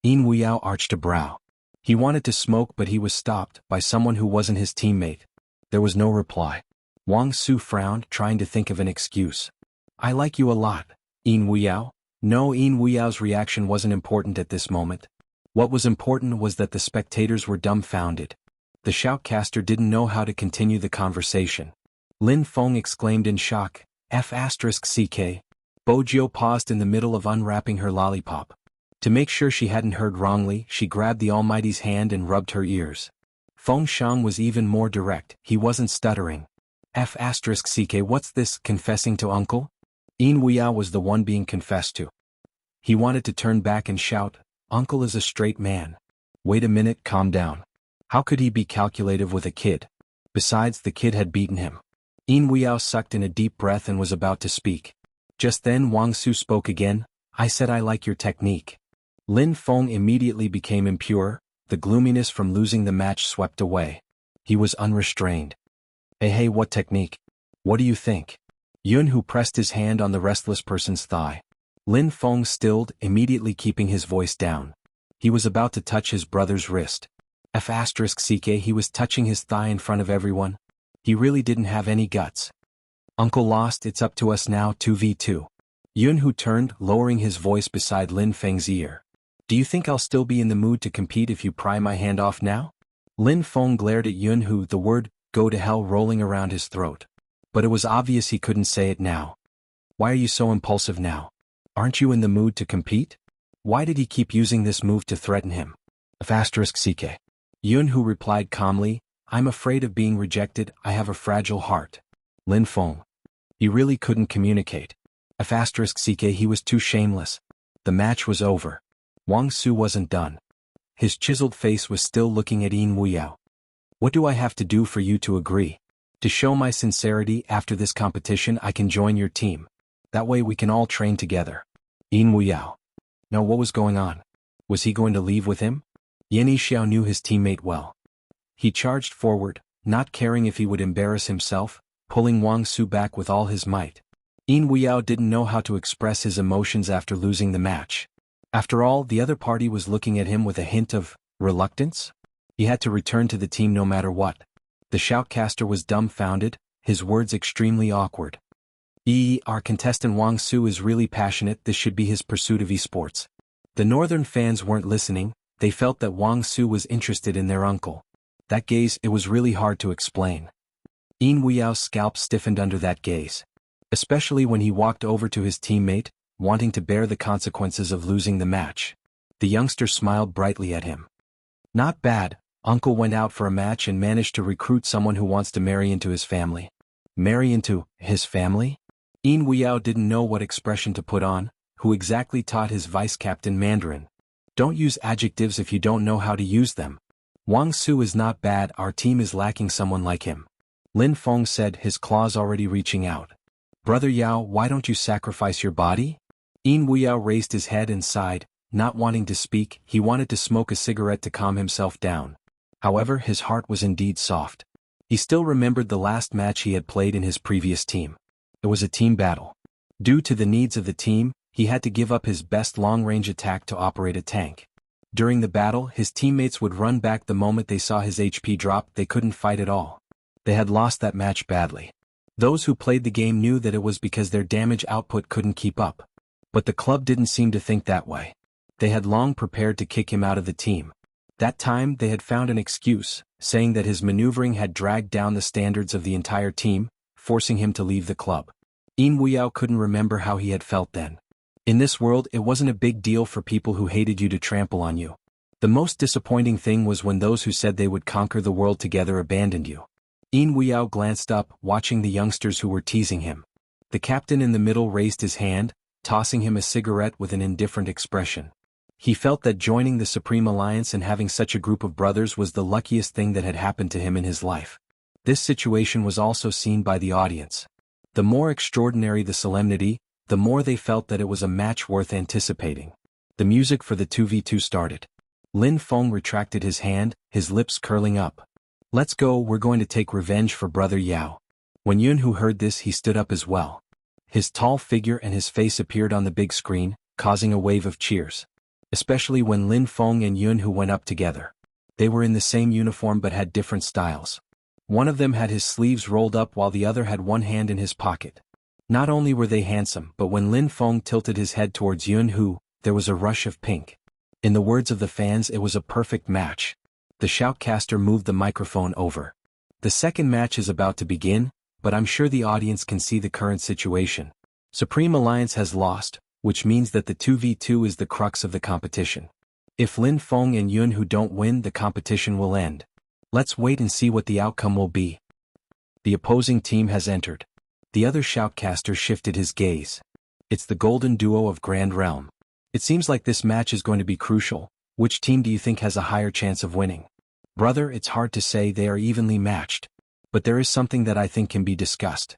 Speaker 1: Yin Weiyao arched a brow. He wanted to smoke, but he was stopped by someone who wasn't his teammate. There was no reply. Wang Su frowned, trying to think of an excuse. "I like you a lot, Yin Weiyao." No, Yin Weiyao's reaction wasn't important at this moment. What was important was that the spectators were dumbfounded. The shoutcaster didn't know how to continue the conversation. Lin Feng exclaimed in shock, "F***CK." Bojiu paused in the middle of unwrapping her lollipop. To make sure she hadn't heard wrongly, she grabbed the Almighty's hand and rubbed her ears. Feng Shang was even more direct, he wasn't stuttering. "F***CK, what's this, confessing to uncle?" Yin Weiyao was the one being confessed to. He wanted to turn back and shout, Uncle is a straight man. Wait a minute, calm down. How could he be calculative with a kid? Besides, the kid had beaten him. Yin Wuxiao sucked in a deep breath and was about to speak. Just then Wang Su spoke again. I said I like your technique. Lin Feng immediately became impure, the gloominess from losing the match swept away. He was unrestrained. Hey, what technique? What do you think? Xuanhu pressed his hand on the restless person's thigh. Lin Feng stilled, immediately keeping his voice down. He was about to touch his brother's wrist. *ck, he was touching his thigh in front of everyone. He really didn't have any guts. Uncle lost, it's up to us now, 2v2. Xuanhu turned, lowering his voice beside Lin Feng's ear. Do you think I'll still be in the mood to compete if you pry my hand off now? Lin Feng glared at Xuanhu, the word, go to hell, rolling around his throat. But it was obvious he couldn't say it now. Why are you so impulsive now? Aren't you in the mood to compete? Why did he keep using this move to threaten him? *ck. Xuanhu replied calmly, I'm afraid of being rejected, I have a fragile heart. Lin Feng. He really couldn't communicate. *ck, he was too shameless. The match was over. Wang Su wasn't done. His chiseled face was still looking at Yin Wuxiao. What do I have to do for you to agree? To show my sincerity, after this competition I can join your team. That way we can all train together. Yin Wuxiao. No, what was going on? Was he going to leave with him? Yin Wuxiao knew his teammate well. He charged forward, not caring if he would embarrass himself, pulling Wang Su back with all his might. Yin Wuxiao didn't know how to express his emotions after losing the match. After all, the other party was looking at him with a hint of reluctance. He had to return to the team no matter what. The shoutcaster was dumbfounded, his words extremely awkward. Our contestant Wang Su is really passionate, this should be his pursuit of esports. The northern fans weren't listening, they felt that Wang Su was interested in their uncle. That gaze, it was really hard to explain. Yin Wuxiao's scalp stiffened under that gaze. Especially when he walked over to his teammate, wanting to bear the consequences of losing the match. The youngster smiled brightly at him. Not bad, Uncle went out for a match and managed to recruit someone who wants to marry into his family. Marry into his family? Yin Wuxiao didn't know what expression to put on, who exactly taught his vice-captain Mandarin. Don't use adjectives if you don't know how to use them. Wang Su is not bad, our team is lacking someone like him. Lin Feng said, his claws already reaching out. Brother Yao, why don't you sacrifice your body? Yin Wuxiao raised his head and sighed, not wanting to speak, he wanted to smoke a cigarette to calm himself down. However, his heart was indeed soft. He still remembered the last match he had played in his previous team. It was a team battle. Due to the needs of the team, he had to give up his best long-range attack to operate a tank. During the battle, his teammates would run back the moment they saw his HP drop, they couldn't fight at all. They had lost that match badly. Those who played the game knew that it was because their damage output couldn't keep up. But the club didn't seem to think that way. They had long prepared to kick him out of the team. That time they had found an excuse, saying that his maneuvering had dragged down the standards of the entire team, forcing him to leave the club. Yin Wuxiao couldn't remember how he had felt then. In this world, it wasn't a big deal for people who hated you to trample on you. The most disappointing thing was when those who said they would conquer the world together abandoned you. Yin Wuxiao glanced up, watching the youngsters who were teasing him. The captain in the middle raised his hand, tossing him a cigarette with an indifferent expression. He felt that joining the Supreme Alliance and having such a group of brothers was the luckiest thing that had happened to him in his life. This situation was also seen by the audience. The more extraordinary the solemnity, the more they felt that it was a match worth anticipating. The music for the 2v2 started. Lin Feng retracted his hand, his lips curling up. Let's go, we're going to take revenge for Brother Yao. When Xuanhu heard this, he stood up as well. His tall figure and his face appeared on the big screen, causing a wave of cheers. Especially when Lin Feng and Xuanhu went up together. They were in the same uniform but had different styles. One of them had his sleeves rolled up while the other had one hand in his pocket. Not only were they handsome, but when Lin Feng tilted his head towards Xuanhu, there was a rush of pink. In the words of the fans, it was a perfect match. The shoutcaster moved the microphone over. The second match is about to begin, but I'm sure the audience can see the current situation. Supreme Alliance has lost, which means that the 2v2 is the crux of the competition. If Lin Feng and Xuanhu don't win, the competition will end. Let's wait and see what the outcome will be. The opposing team has entered. The other shoutcaster shifted his gaze. It's the golden duo of Grand Realm. It seems like this match is going to be crucial. Which team do you think has a higher chance of winning? Brother, it's hard to say, they are evenly matched. But there is something that I think can be discussed.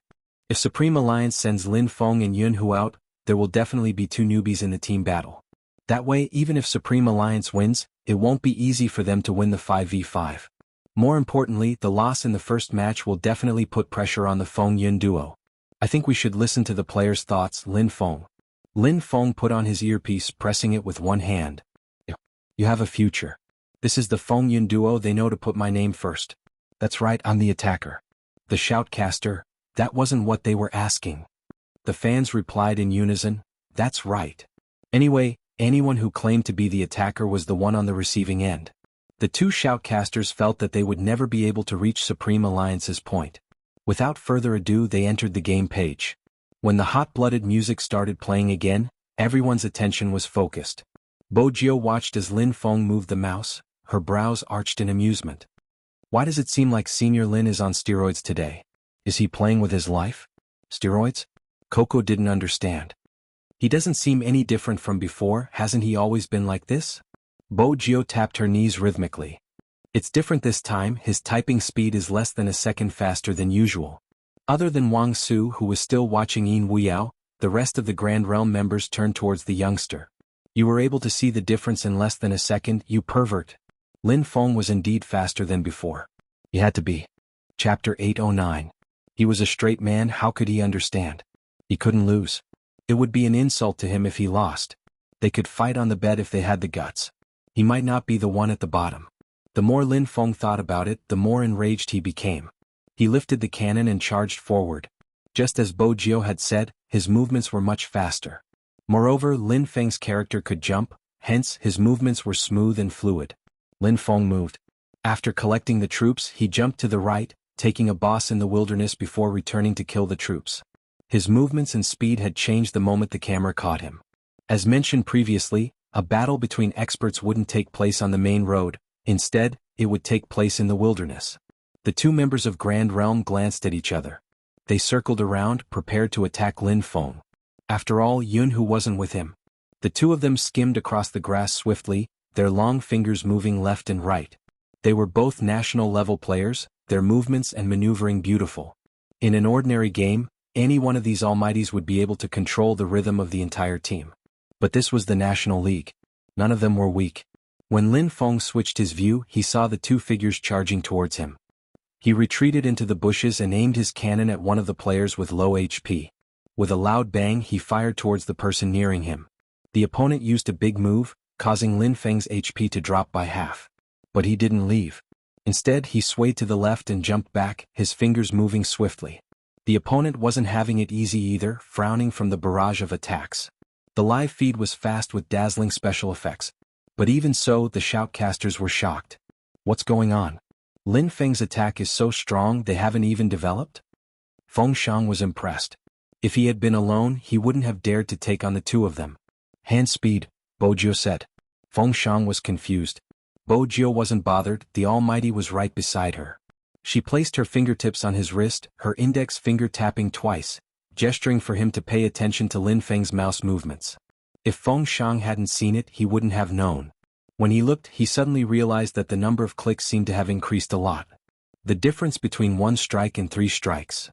Speaker 1: If Supreme Alliance sends Lin Feng and Xuanhu out, there will definitely be two newbies in the team battle. That way, even if Supreme Alliance wins, it won't be easy for them to win the 5v5. More importantly, the loss in the first match will definitely put pressure on the Feng-Yun duo. I think we should listen to the players' thoughts. Lin Feng. Lin Feng put on his earpiece, pressing it with one hand. You have a future. This is the Feng-Yun duo, they know to put my name first. That's right, I'm the attacker. The shoutcaster, that wasn't what they were asking. The fans replied in unison, that's right. Anyway, anyone who claimed to be the attacker was the one on the receiving end. The two shoutcasters felt that they would never be able to reach Supreme Alliance's point. Without further ado, they entered the game page. When the hot-blooded music started playing again, everyone's attention was focused. Bojio watched as Lin Feng moved the mouse, her brows arched in amusement. Why does it seem like Senior Lin is on steroids today? Is he playing with his life? Steroids? Coco didn't understand. He doesn't seem any different from before, hasn't he always been like this? Bojio tapped her knees rhythmically. It's different this time, his typing speed is less than a second faster than usual. Other than Wang Su, who was still watching Yin Wuyao, the rest of the Grand Realm members turned towards the youngster. You were able to see the difference in less than a second, you pervert. Lin Feng was indeed faster than before. He had to be. Chapter 809. He was a straight man, how could he understand? He couldn't lose. It would be an insult to him if he lost. They could fight on the bed if they had the guts. He might not be the one at the bottom. The more Lin Feng thought about it, the more enraged he became. He lifted the cannon and charged forward. Just as Bojio had said, his movements were much faster. Moreover, Lin Feng's character could jump, hence his movements were smooth and fluid. Lin Feng moved. After collecting the troops, he jumped to the right, taking a boss in the wilderness before returning to kill the troops. His movements and speed had changed the moment the camera caught him. As mentioned previously, a battle between experts wouldn't take place on the main road, instead, it would take place in the wilderness. The two members of Grand Realm glanced at each other. They circled around, prepared to attack Lin Feng. After all, Xuanhu wasn't with him. The two of them skimmed across the grass swiftly, their long fingers moving left and right. They were both national-level players, their movements and maneuvering beautiful. In an ordinary game, any one of these almighties would be able to control the rhythm of the entire team. But this was the National League. None of them were weak. When Lin Feng switched his view, he saw the two figures charging towards him. He retreated into the bushes and aimed his cannon at one of the players with low HP. With a loud bang, he fired towards the person nearing him. The opponent used a big move, causing Lin Feng's HP to drop by half. But he didn't leave. Instead, he swayed to the left and jumped back, his fingers moving swiftly. The opponent wasn't having it easy either, frowning from the barrage of attacks. The live feed was fast with dazzling special effects. But even so, the shoutcasters were shocked. What's going on? Lin Feng's attack is so strong they haven't even developed? Feng Shang was impressed. If he had been alone, he wouldn't have dared to take on the two of them. Hand speed, Bojio said. Feng Shang was confused. Bojio wasn't bothered, the Almighty was right beside her. She placed her fingertips on his wrist, her index finger tapping twice, gesturing for him to pay attention to Lin Feng's mouse movements. If Feng Shang hadn't seen it, he wouldn't have known. When he looked, he suddenly realized that the number of clicks seemed to have increased a lot. The difference between one strike and 3 strikes.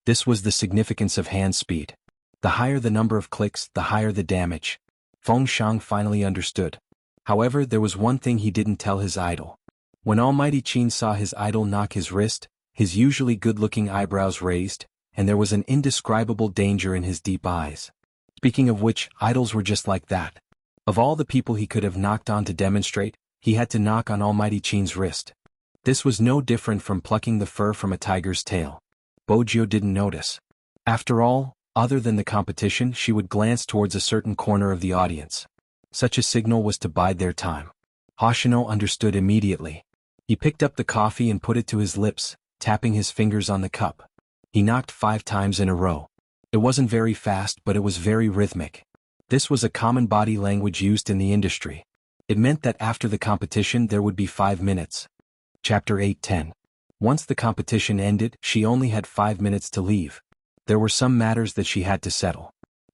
Speaker 1: This was the significance of hand speed. The higher the number of clicks, the higher the damage. Feng Shang finally understood. However, there was one thing he didn't tell his idol. When Almighty Qin saw his idol knock his wrist, his usually good-looking eyebrows raised, and there was an indescribable danger in his deep eyes. Speaking of which, idols were just like that. Of all the people he could have knocked on to demonstrate, he had to knock on Almighty Qin's wrist. This was no different from plucking the fur from a tiger's tail. Bojio didn't notice. After all, other than the competition, she would glance towards a certain corner of the audience. Such a signal was to bide their time. Hoshino understood immediately. He picked up the coffee and put it to his lips, tapping his fingers on the cup. He knocked 5 times in a row. It wasn't very fast, but it was very rhythmic. This was a common body language used in the industry. It meant that after the competition there would be 5 minutes. Chapter 8:10. Once the competition ended, she only had 5 minutes to leave. There were some matters that she had to settle.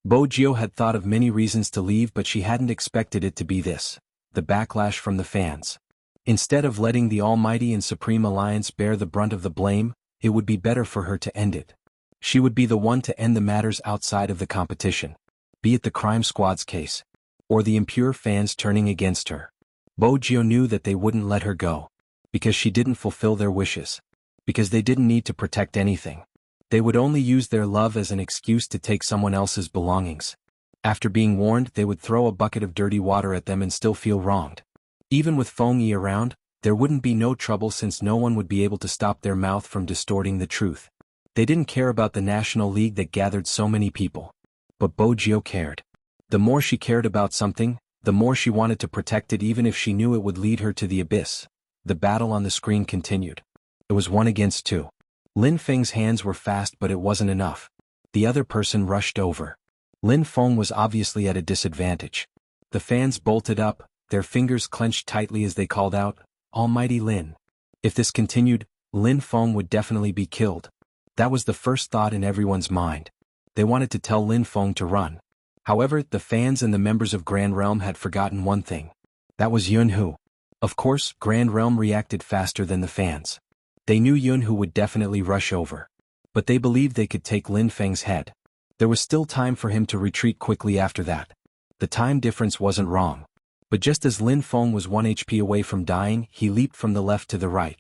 Speaker 1: Bo Jio had thought of many reasons to leave, but she hadn't expected it to be this: the backlash from the fans. Instead of letting the Almighty and Supreme Alliance bear the brunt of the blame, it would be better for her to end it. She would be the one to end the matters outside of the competition, be it the crime squad's case, or the impure fans turning against her. Bo Jio knew that they wouldn't let her go, because she didn't fulfill their wishes, because they didn't need to protect anything. They would only use their love as an excuse to take someone else's belongings. After being warned, they would throw a bucket of dirty water at them and still feel wronged. Even with Feng Yi around, there wouldn't be no trouble, since no one would be able to stop their mouth from distorting the truth. They didn't care about the National League that gathered so many people. But Bo Jio cared. The more she cared about something, the more she wanted to protect it, even if she knew it would lead her to the abyss. The battle on the screen continued. It was 1 against 2. Lin Feng's hands were fast, but it wasn't enough. The other person rushed over. Lin Feng was obviously at a disadvantage. The fans bolted up, their fingers clenched tightly as they called out, "Almighty Lin." If this continued, Lin Feng would definitely be killed. That was the first thought in everyone's mind. They wanted to tell Lin Feng to run. However, the fans and the members of Grand Realm had forgotten one thing. That was Xuanhu. Of course, Grand Realm reacted faster than the fans. They knew Xuanhu would definitely rush over. But they believed they could take Lin Feng's head. There was still time for him to retreat quickly after that. The time difference wasn't wrong. But just as Lin Feng was 1 HP away from dying, he leaped from the left to the right.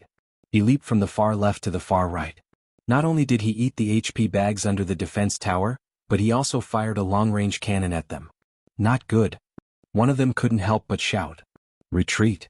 Speaker 1: He leaped from the far left to the far right. Not only did he eat the HP bags under the defense tower, but he also fired a long-range cannon at them. Not good. One of them couldn't help but shout, "Retreat."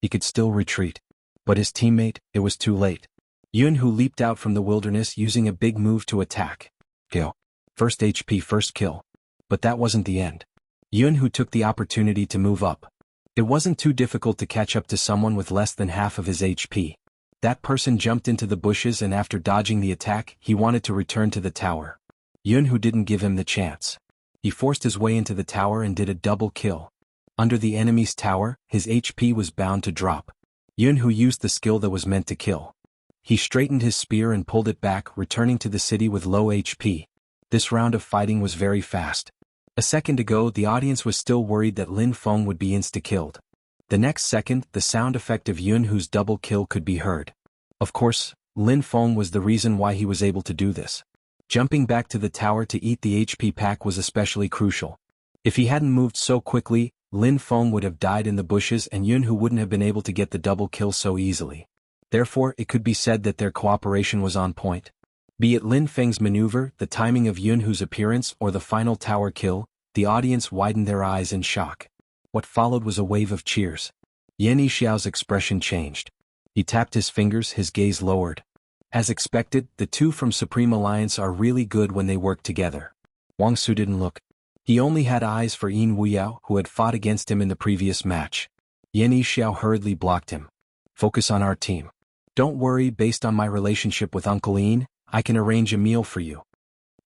Speaker 1: He could still retreat. But his teammate, it was too late. Xuanhu leaped out from the wilderness using a big move to attack. Kill. First HP, first kill. But that wasn't the end. Xuanhu took the opportunity to move up. It wasn't too difficult to catch up to someone with less than half of his HP. That person jumped into the bushes, and after dodging the attack, he wanted to return to the tower. Xuanhu didn't give him the chance. He forced his way into the tower and did a double kill. Under the enemy's tower, his HP was bound to drop. Xuanhu used the skill that was meant to kill. He straightened his spear and pulled it back, returning to the city with low HP. This round of fighting was very fast. A second ago, the audience was still worried that Lin Feng would be insta-killed. The next second, the sound effect of Xuanhu's double kill could be heard. Of course, Lin Feng was the reason why he was able to do this. Jumping back to the tower to eat the HP pack was especially crucial. If he hadn't moved so quickly, Lin Feng would have died in the bushes and Xuanhu wouldn't have been able to get the double kill so easily. Therefore, it could be said that their cooperation was on point. Be it Lin Feng's maneuver, the timing of Xuanhu's appearance, or the final tower kill, the audience widened their eyes in shock. What followed was a wave of cheers. Yan Yixiao's expression changed. He tapped his fingers, his gaze lowered. As expected, the two from Supreme Alliance are really good when they work together. Wang Su didn't look. He only had eyes for Yin Wuyao, who had fought against him in the previous match. Yan Yixiao hurriedly blocked him. Focus on our team. Don't worry, based on my relationship with Uncle Yin, I can arrange a meal for you.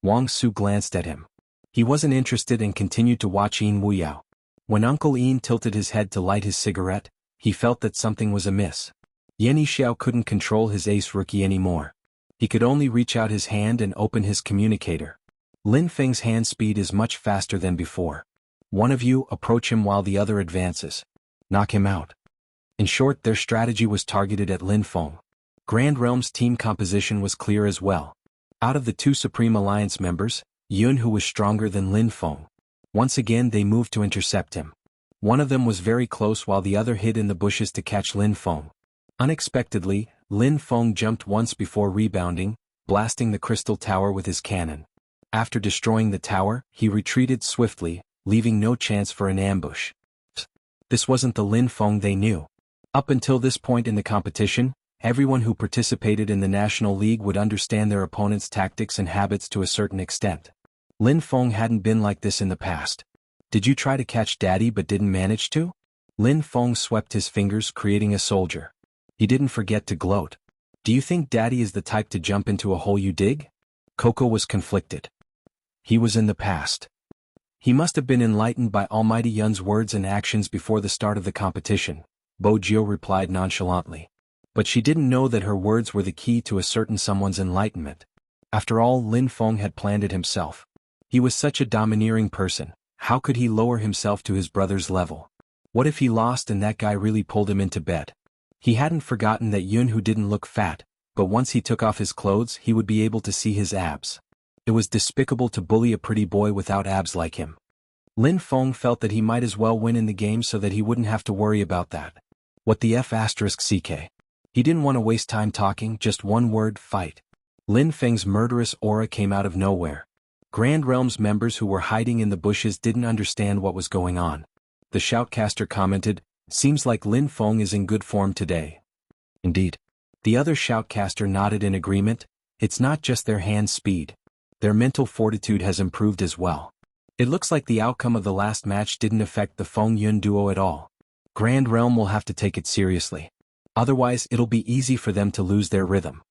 Speaker 1: Wang Su glanced at him. He wasn't interested and continued to watch Yin Wuyao. When Uncle Yin tilted his head to light his cigarette, he felt that something was amiss. Yan Yixiao couldn't control his ace rookie anymore. He could only reach out his hand and open his communicator. Lin Feng's hand speed is much faster than before. One of you approach him while the other advances. Knock him out. In short, their strategy was targeted at Lin Feng. Grand Realm's team composition was clear as well. Out of the two Supreme Alliance members, Xuanhu was stronger than Lin Feng. Once again they moved to intercept him. One of them was very close while the other hid in the bushes to catch Lin Feng. Unexpectedly, Lin Feng jumped once before rebounding, blasting the crystal tower with his cannon. After destroying the tower, he retreated swiftly, leaving no chance for an ambush. This wasn't the Lin Feng they knew. Up until this point in the competition, everyone who participated in the National League would understand their opponent's tactics and habits to a certain extent. Lin Feng hadn't been like this in the past. Did you try to catch Daddy but didn't manage to? Lin Feng swept his fingers, creating a soldier. He didn't forget to gloat. Do you think Daddy is the type to jump into a hole you dig? Coco was conflicted. He was in the past. He must have been enlightened by Almighty Yun's words and actions before the start of the competition, Bo Jio replied nonchalantly. But she didn't know that her words were the key to a certain someone's enlightenment. After all, Lin Feng had planned it himself. He was such a domineering person, how could he lower himself to his brother's level? What if he lost and that guy really pulled him into bed? He hadn't forgotten that Xuanhu didn't look fat, but once he took off his clothes he would be able to see his abs. It was despicable to bully a pretty boy without abs like him. Lin Feng felt that he might as well win in the game so that he wouldn't have to worry about that. What the f***ck? He didn't want to waste time talking, just one word, fight. Lin Feng's murderous aura came out of nowhere. Grand Realms members who were hiding in the bushes didn't understand what was going on. The shoutcaster commented, "Seems like Lin Feng is in good form today." Indeed. The other shoutcaster nodded in agreement. It's not just their hand speed. Their mental fortitude has improved as well. It looks like the outcome of the last match didn't affect the Feng Yun duo at all. Grand Realm will have to take it seriously. Otherwise it'll be easy for them to lose their rhythm.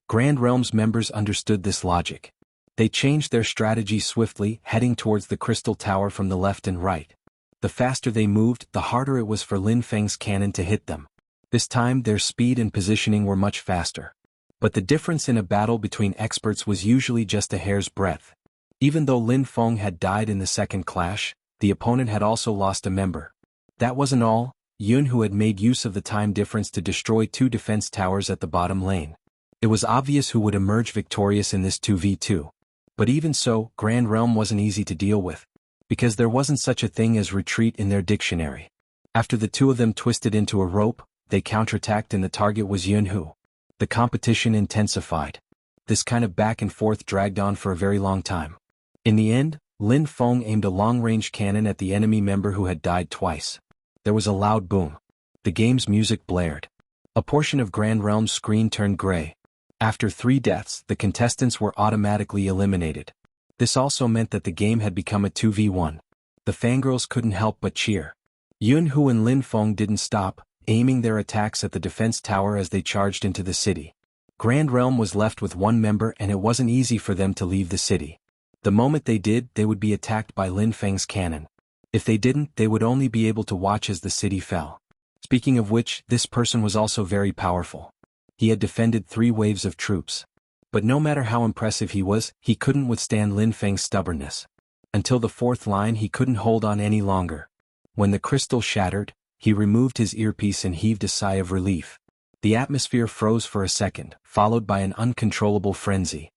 Speaker 1: Grand Realms members understood this logic. They changed their strategy swiftly, heading towards the crystal tower from the left and right. The faster they moved, the harder it was for Lin Feng's cannon to hit them. This time their speed and positioning were much faster. But the difference in a battle between experts was usually just a hair's breadth. Even though Lin Feng had died in the second clash, the opponent had also lost a member. That wasn't all. Xuanhu had made use of the time difference to destroy 2 defense towers at the bottom lane. It was obvious who would emerge victorious in this 2v2. But even so, Grand Realm wasn't easy to deal with, because there wasn't such a thing as retreat in their dictionary. After the two of them twisted into a rope, they counterattacked and the target was Xuanhu. The competition intensified. This kind of back and forth dragged on for a very long time. In the end, Lin Feng aimed a long-range cannon at the enemy member who had died twice. There was a loud boom. The game's music blared. A portion of Grand Realm's screen turned gray. After 3 deaths, the contestants were automatically eliminated. This also meant that the game had become a 2v1. The fangirls couldn't help but cheer. Xuanhu and Lin Feng didn't stop, aiming their attacks at the defense tower as they charged into the city. Grand Realm was left with 1 member and it wasn't easy for them to leave the city. The moment they did, they would be attacked by Lin Feng's cannon. If they didn't, they would only be able to watch as the city fell. Speaking of which, this person was also very powerful. He had defended 3 waves of troops. But no matter how impressive he was, he couldn't withstand Lin Feng's stubbornness. Until the 4th line he couldn't hold on any longer. When the crystal shattered, he removed his earpiece and heaved a sigh of relief. The atmosphere froze for a second, followed by an uncontrollable frenzy.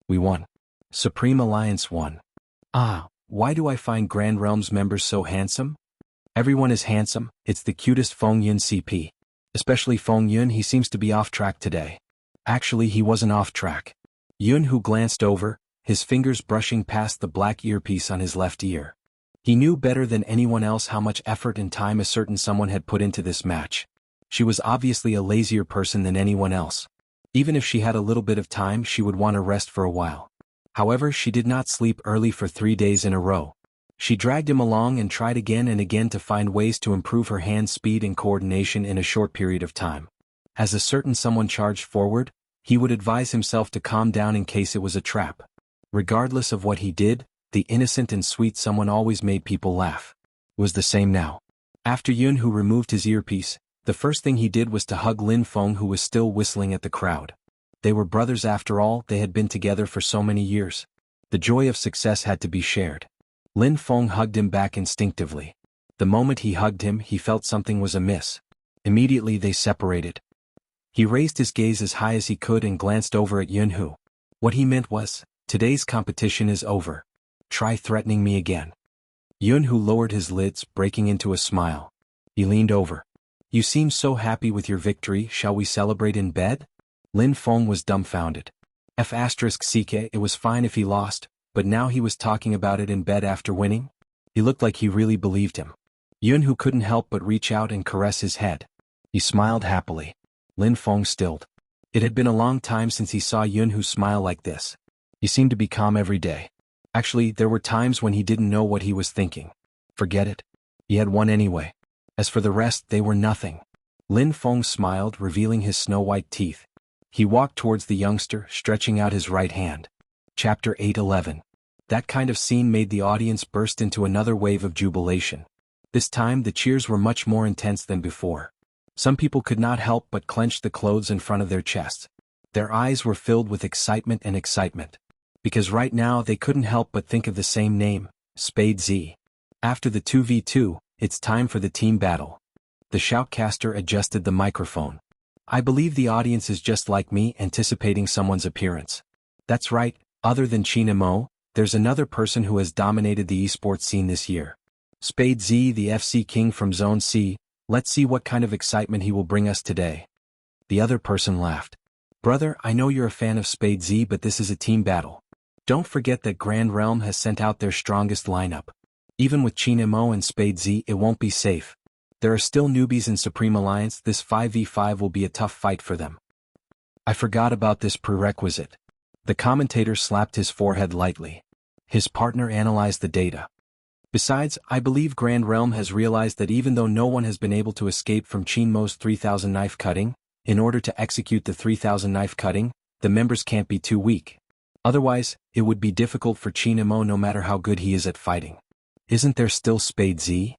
Speaker 1: We won. Supreme Alliance won. Ah, why do I find Grand Realms members so handsome? Everyone is handsome, it's the cutest Feng Yun CP. Especially Feng Yun, he seems to be off track today. Actually he wasn't off track. Xuanhu glanced over, his fingers brushing past the black earpiece on his left ear. He knew better than anyone else how much effort and time a certain someone had put into this match. She was obviously a lazier person than anyone else. Even if she had a little bit of time she would want to rest for a while. However, she did not sleep early for 3 days in a row. She dragged him along and tried again and again to find ways to improve her hand speed and coordination in a short period of time. As a certain someone charged forward, he would advise himself to calm down in case it was a trap. Regardless of what he did, the innocent and sweet someone always made people laugh. It was the same now. After Xuanhu removed his earpiece, the first thing he did was to hug Lin Feng, who was still whistling at the crowd. They were brothers after all, they had been together for so many years. The joy of success had to be shared. Lin Feng hugged him back instinctively. The moment he hugged him, he felt something was amiss. Immediately they separated. He raised his gaze as high as he could and glanced over at Xuanhu. What he meant was, today's competition is over. Try threatening me again. Xuanhu lowered his lids, breaking into a smile. He leaned over. You seem so happy with your victory, shall we celebrate in bed? Lin Feng was dumbfounded. F***ck, it was fine if he lost, but now he was talking about it in bed after winning? He looked like he really believed him. Xuanhu couldn't help but reach out and caress his head. He smiled happily. Lin Feng stilled. It had been a long time since he saw Xuanhu smile like this. He seemed to be calm every day. Actually, there were times when he didn't know what he was thinking. Forget it. He had won anyway. As for the rest, they were nothing. Lin Feng smiled, revealing his snow-white teeth. He walked towards the youngster, stretching out his right hand. Chapter 8:11. That kind of scene made the audience burst into another wave of jubilation. This time the cheers were much more intense than before. Some people could not help but clench the clothes in front of their chests. Their eyes were filled with excitement and excitement. because right now they couldn't help but think of the same name, Spade Z. After the 2v2, it's time for the team battle. The shoutcaster adjusted the microphone. I believe the audience is just like me, anticipating someone's appearance. That's right, other than Chinamo, there's another person who has dominated the esports scene this year. Spade Z, the FC King from Zone C. Let's see what kind of excitement he will bring us today. The other person laughed. Brother, I know you're a fan of Spade Z, but this is a team battle. Don't forget that Grand Realm has sent out their strongest lineup. Even with Chinamo and Spade Z, it won't be safe. There are still newbies in Supreme Alliance. This 5v5 will be a tough fight for them. I forgot about this prerequisite. The commentator slapped his forehead lightly. His partner analyzed the data. Besides, I believe Grand Realm has realized that even though no one has been able to escape from Chinmo's 3000 knife cutting, in order to execute the 3000 knife cutting, the members can't be too weak. Otherwise, it would be difficult for Chinamo no matter how good he is at fighting. Isn't there still Spade Z?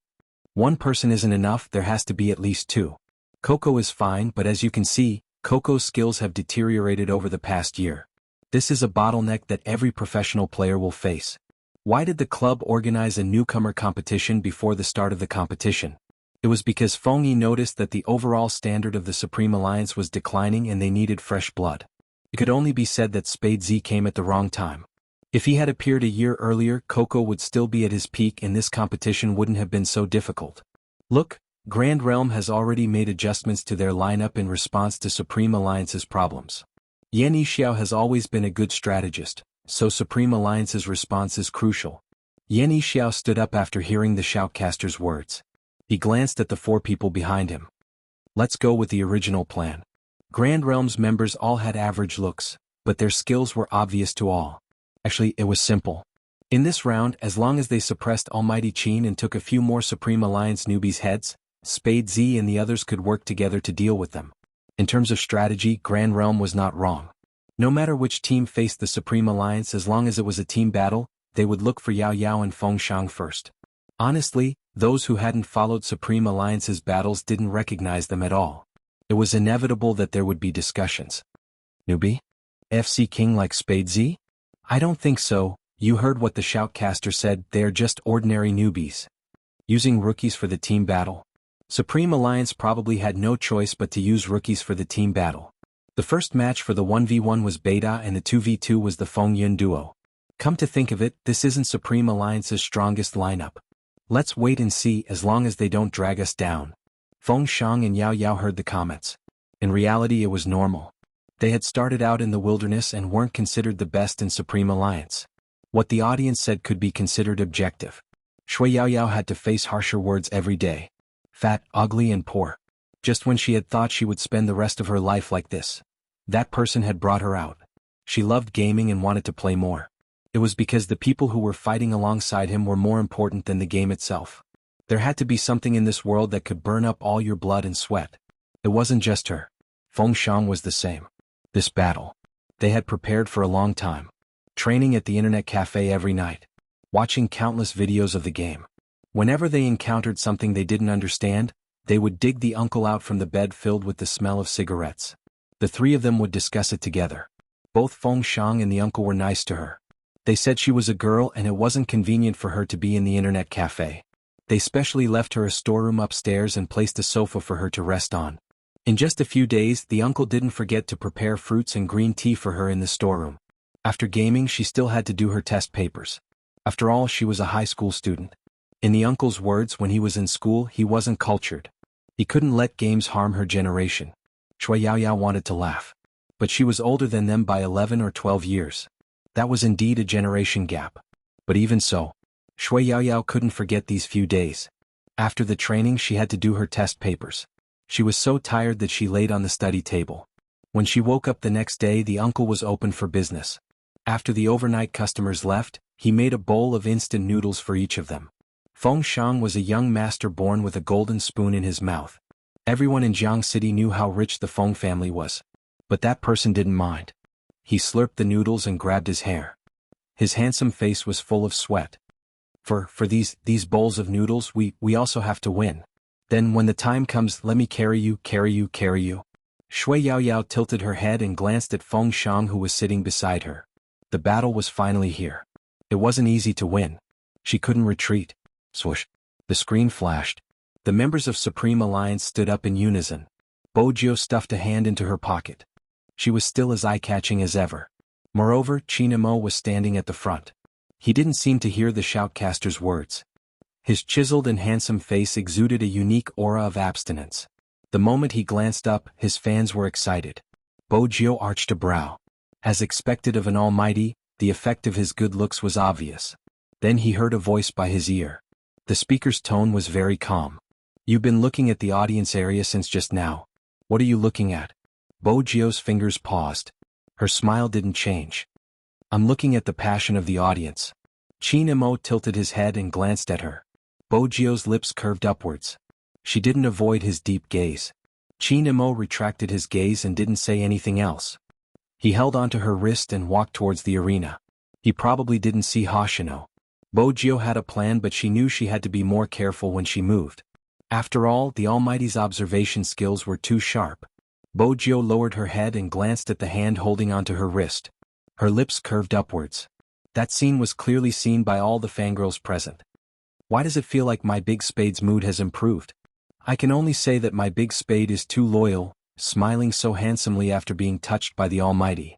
Speaker 1: One person isn't enough, there has to be at least two. Coco is fine, but as you can see, Coco's skills have deteriorated over the past year. This is a bottleneck that every professional player will face. Why did the club organize a newcomer competition before the start of the competition? It was because Fengyi noticed that the overall standard of the Supreme Alliance was declining and they needed fresh blood. It could only be said that Spade Z came at the wrong time. If he had appeared a year earlier, Coco would still be at his peak and this competition wouldn't have been so difficult. Look, Grand Realm has already made adjustments to their lineup in response to Supreme Alliance's problems. Xianxia has always been a good strategist, so Supreme Alliance's response is crucial. Xianxia stood up after hearing the shoutcaster's words. He glanced at the four people behind him. Let's go with the original plan. Grand Realm's members all had average looks, but their skills were obvious to all. Actually, it was simple. In this round, as long as they suppressed Almighty Qin and took a few more Supreme Alliance newbies' heads, Spade Z and the others could work together to deal with them. In terms of strategy, Grand Realm was not wrong. No matter which team faced the Supreme Alliance, as long as it was a team battle, they would look for Yao Yao and Feng Shang first. Honestly, those who hadn't followed Supreme Alliance's battles didn't recognize them at all. It was inevitable that there would be discussions. Newbie? FC King like Spade Z? I don't think so. You heard what the shoutcaster said, they are just ordinary newbies. Using rookies for the team battle? Supreme Alliance probably had no choice but to use rookies for the team battle. The first match for the 1v1 was Beta and the 2v2 was the Feng Yun duo. Come to think of it, this isn't Supreme Alliance's strongest lineup. Let's wait and see, as long as they don't drag us down. Feng Shang and Yao Yao heard the comments. In reality, it was normal. They had started out in the wilderness and weren't considered the best in Supreme Alliance. What the audience said could be considered objective. Shui Yao Yao had to face harsher words every day. Fat, ugly and poor. Just when she had thought she would spend the rest of her life like this. That person had brought her out. She loved gaming and wanted to play more. It was because the people who were fighting alongside him were more important than the game itself. There had to be something in this world that could burn up all your blood and sweat. It wasn't just her. Feng Shang was the same. This battle. They had prepared for a long time. Training at the internet cafe every night. Watching countless videos of the game. Whenever they encountered something they didn't understand, they would dig the uncle out from the bed filled with the smell of cigarettes. The three of them would discuss it together. Both Feng Shang and the uncle were nice to her. They said she was a girl and it wasn't convenient for her to be in the internet cafe. They specially left her a storeroom upstairs and placed a sofa for her to rest on. In just a few days, the uncle didn't forget to prepare fruits and green tea for her in the storeroom. After gaming, she still had to do her test papers. After all, she was a high school student. In the uncle's words, when he was in school, he wasn't cultured. He couldn't let games harm her generation. Shui Yao Yao wanted to laugh. But she was older than them by 11 or 12 years. That was indeed a generation gap. But even so, Shui Yao Yao couldn't forget these few days. After the training, she had to do her test papers. She was so tired that she laid on the study table. When she woke up the next day, the uncle was open for business. After the overnight customers left, he made a bowl of instant noodles for each of them. Feng Shang was a young master born with a golden spoon in his mouth. Everyone in Jianghu City knew how rich the Feng family was. But that person didn't mind. He slurped the noodles and grabbed his hair. His handsome face was full of sweat. For these bowls of noodles, we also have to win. Then when the time comes, let me carry you. Shui Yao Yao tilted her head and glanced at Feng Shang, who was sitting beside her. The battle was finally here. It wasn't easy to win. She couldn't retreat. Swoosh. The screen flashed. The members of Supreme Alliance stood up in unison. Bojio stuffed a hand into her pocket. She was still as eye-catching as ever. Moreover, Chinamo was standing at the front. He didn't seem to hear the shoutcaster's words. His chiseled and handsome face exuded a unique aura of abstinence. The moment he glanced up, his fans were excited. Bojio arched a brow. As expected of an almighty, the effect of his good looks was obvious. Then he heard a voice by his ear. The speaker's tone was very calm. "You've been looking at the audience area since just now. What are you looking at?" Bojio's fingers paused. Her smile didn't change. "I'm looking at the passion of the audience." Chinamo tilted his head and glanced at her. Bojio's lips curved upwards. She didn't avoid his deep gaze. Chinamo retracted his gaze and didn't say anything else. He held onto her wrist and walked towards the arena. He probably didn't see Hoshino. Bojio had a plan, but she knew she had to be more careful when she moved. After all, the Almighty's observation skills were too sharp. Bojio lowered her head and glanced at the hand holding onto her wrist. Her lips curved upwards. That scene was clearly seen by all the fangirls present. Why does it feel like my big spade's mood has improved? I can only say that my big spade is too loyal, smiling so handsomely after being touched by the Almighty.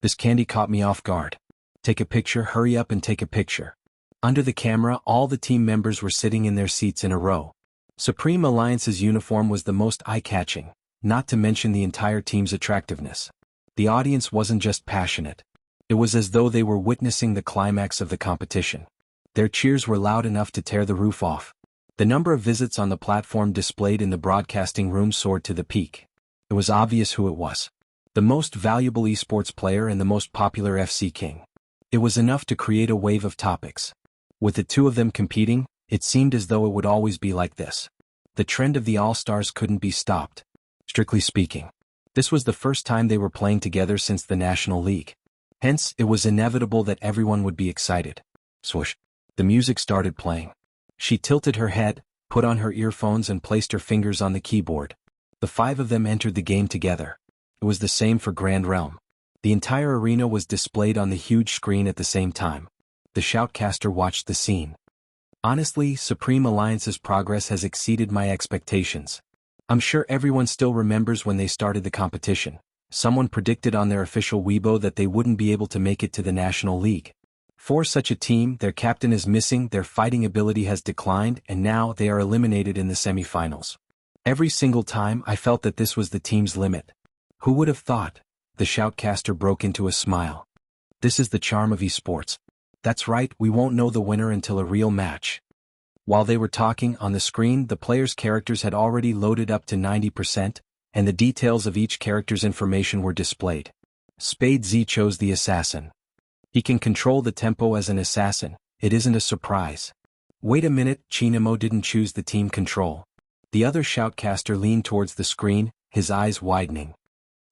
Speaker 1: This candy caught me off guard. Take a picture, hurry up and take a picture. Under the camera, all the team members were sitting in their seats in a row. Supreme Alliance's uniform was the most eye-catching, not to mention the entire team's attractiveness. The audience wasn't just passionate. It was as though they were witnessing the climax of the competition. Their cheers were loud enough to tear the roof off. The number of visits on the platform displayed in the broadcasting room soared to the peak. It was obvious who it was. The most valuable esports player and the most popular FC king. It was enough to create a wave of topics. With the two of them competing, it seemed as though it would always be like this. The trend of the All-Stars couldn't be stopped. Strictly speaking, this was the first time they were playing together since the National League. Hence, it was inevitable that everyone would be excited. Swoosh. The music started playing. She tilted her head, put on her earphones and placed her fingers on the keyboard. The five of them entered the game together. It was the same for Grand Realm. The entire arena was displayed on the huge screen at the same time. The shoutcaster watched the scene. Honestly, Supreme Alliance's progress has exceeded my expectations. I'm sure everyone still remembers when they started the competition. Someone predicted on their official Weibo that they wouldn't be able to make it to the National League. For such a team, their captain is missing, their fighting ability has declined, and now they are eliminated in the semifinals. Every single time I felt that this was the team's limit. Who would have thought? The shoutcaster broke into a smile. This is the charm of esports. That's right, we won't know the winner until a real match. While they were talking, on the screen the players' characters had already loaded up to 90%, and the details of each character's information were displayed. Spade Z chose the assassin. He can control the tempo as an assassin, it isn't a surprise. Wait a minute, Chinamo didn't choose the team control. The other shoutcaster leaned towards the screen, his eyes widening.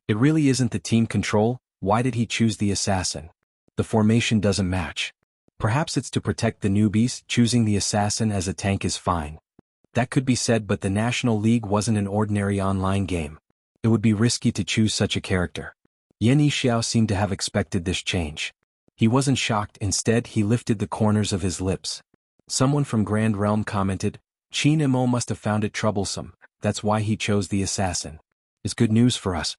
Speaker 1: It really isn't the team control, why did he choose the assassin? The formation doesn't match. Perhaps it's to protect the newbies, choosing the assassin as a tank is fine. That could be said, but the National League wasn't an ordinary online game. It would be risky to choose such a character. Xianxiao seemed to have expected this change. He wasn't shocked, instead he lifted the corners of his lips. Someone from Grand Realm commented, Chinamo must have found it troublesome, that's why he chose the assassin. It's good news for us.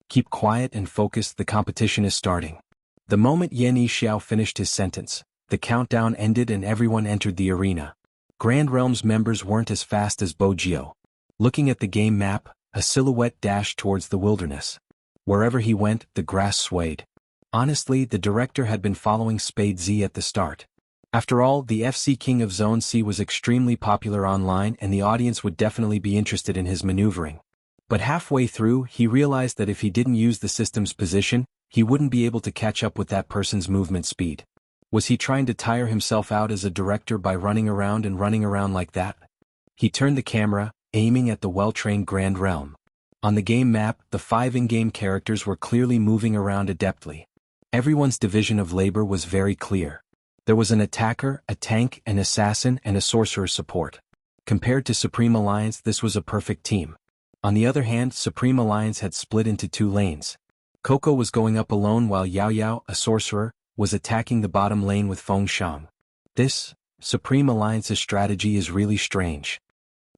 Speaker 1: Keep quiet and focused, the competition is starting. The moment Xianxiao finished his sentence, the countdown ended and everyone entered the arena. Grand Realm's members weren't as fast as Bojio. Looking at the game map, a silhouette dashed towards the wilderness. Wherever he went, the grass swayed. Honestly, the director had been following Spade Z at the start. After all, the FC King of Zone C was extremely popular online and the audience would definitely be interested in his maneuvering. But halfway through, he realized that if he didn't use the system's position, he wouldn't be able to catch up with that person's movement speed. Was he trying to tire himself out as a director by running around like that? He turned the camera, aiming at the well-trained Grand Realm. On the game map, the 5 in-game characters were clearly moving around adeptly. Everyone's division of labor was very clear. There was an attacker, a tank, an assassin, and a sorcerer support. Compared to Supreme Alliance, this was a perfect team. On the other hand, Supreme Alliance had split into 2 lanes. Coco was going up alone while Yao Yao, a sorcerer, was attacking the bottom lane with Feng Shang. This Supreme Alliance's strategy is really strange.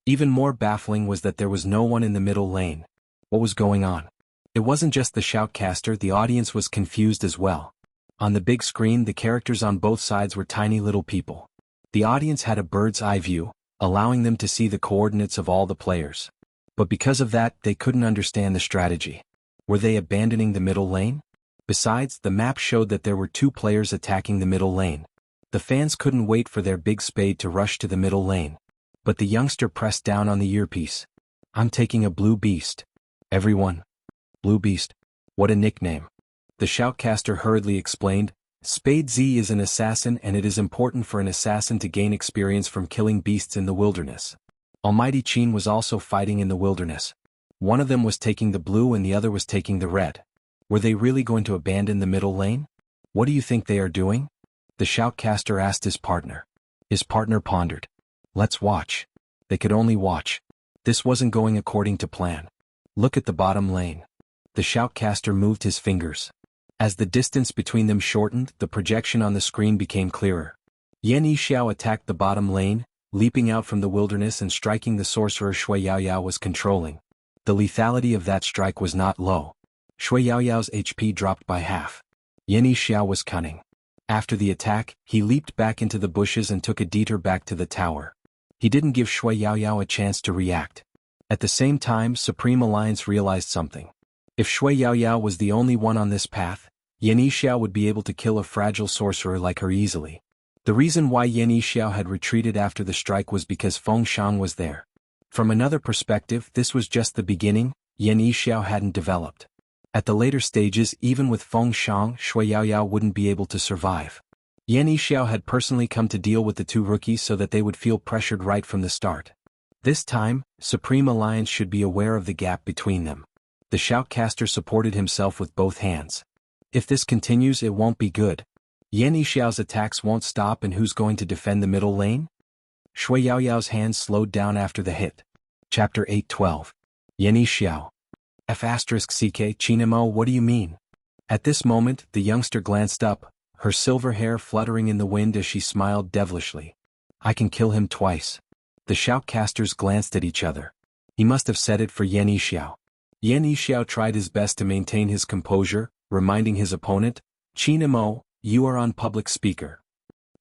Speaker 1: Even more baffling was that there was no one in the middle lane. What was going on? It wasn't just the shoutcaster, the audience was confused as well. On the big screen, the characters on both sides were tiny little people. The audience had a bird's eye view, allowing them to see the coordinates of all the players. But because of that, they couldn't understand the strategy. Were they abandoning the middle lane? Besides, the map showed that there were 2 players attacking the middle lane. The fans couldn't wait for their big spade to rush to the middle lane. But the youngster pressed down on the earpiece. "I'm taking a blue beast. Everyone." "Blue beast? What a nickname." The shoutcaster hurriedly explained, "Spade Z is an assassin, and it is important for an assassin to gain experience from killing beasts in the wilderness." Almighty Qin was also fighting in the wilderness. One of them was taking the blue and the other was taking the red. Were they really going to abandon the middle lane? "What do you think they are doing?" the shoutcaster asked his partner. His partner pondered. "Let's watch." They could only watch. This wasn't going according to plan. "Look at the bottom lane." The shoutcaster moved his fingers. As the distance between them shortened, the projection on the screen became clearer. Yan Yixiao attacked the bottom lane, leaping out from the wilderness and striking the sorcerer Shui Yaoyao was controlling. The lethality of that strike was not low. Shui Yaoyao's HP dropped by half. Yan Yixiao was cunning. After the attack, he leaped back into the bushes and took a detour back to the tower. He didn't give Shui Yaoyao a chance to react. At the same time, Supreme Alliance realized something. If Shui Yaoyao was the only one on this path, Yan Yixiao would be able to kill a fragile sorcerer like her easily. The reason why Yan Yixiao had retreated after the strike was because Feng Shang was there. From another perspective, this was just the beginning. Yan Yixiao hadn't developed. At the later stages, even with Feng Shang, Shui Yaoyao wouldn't be able to survive. Yan Yixiao had personally come to deal with the 2 rookies so that they would feel pressured right from the start. This time, Supreme Alliance should be aware of the gap between them. The shoutcaster supported himself with both hands. If this continues, it won't be good. Yan Yixiao's attacks won't stop, and who's going to defend the middle lane? Shui Yaoyao's hands slowed down after the hit. Chapter 8:12. Yan Yixiao. F***CK Chinamo, what do you mean? At this moment, the youngster glanced up, her silver hair fluttering in the wind as she smiled devilishly. "I can kill him twice." The shoutcasters glanced at each other. He must have said it for Yan Yixiao. Yan Yixiao tried his best to maintain his composure, reminding his opponent, "Chinamo, you are on public speaker."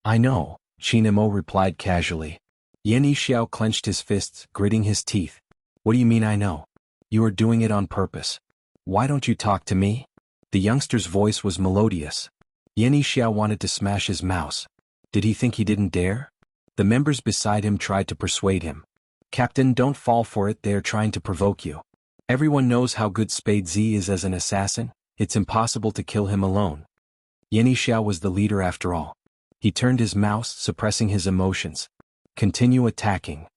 Speaker 1: "I know," Chinamo replied casually. Yan Yixiao clenched his fists, gritting his teeth. "What do you mean I know? You are doing it on purpose. Why don't you talk to me?" The youngster's voice was melodious. Yan Yixiao wanted to smash his mouse. Did he think he didn't dare? The members beside him tried to persuade him. "Captain, don't fall for it, they are trying to provoke you. Everyone knows how good Spade Z is as an assassin, it's impossible to kill him alone." Yan Yixiao was the leader after all. He turned his mouse, suppressing his emotions. "Continue attacking."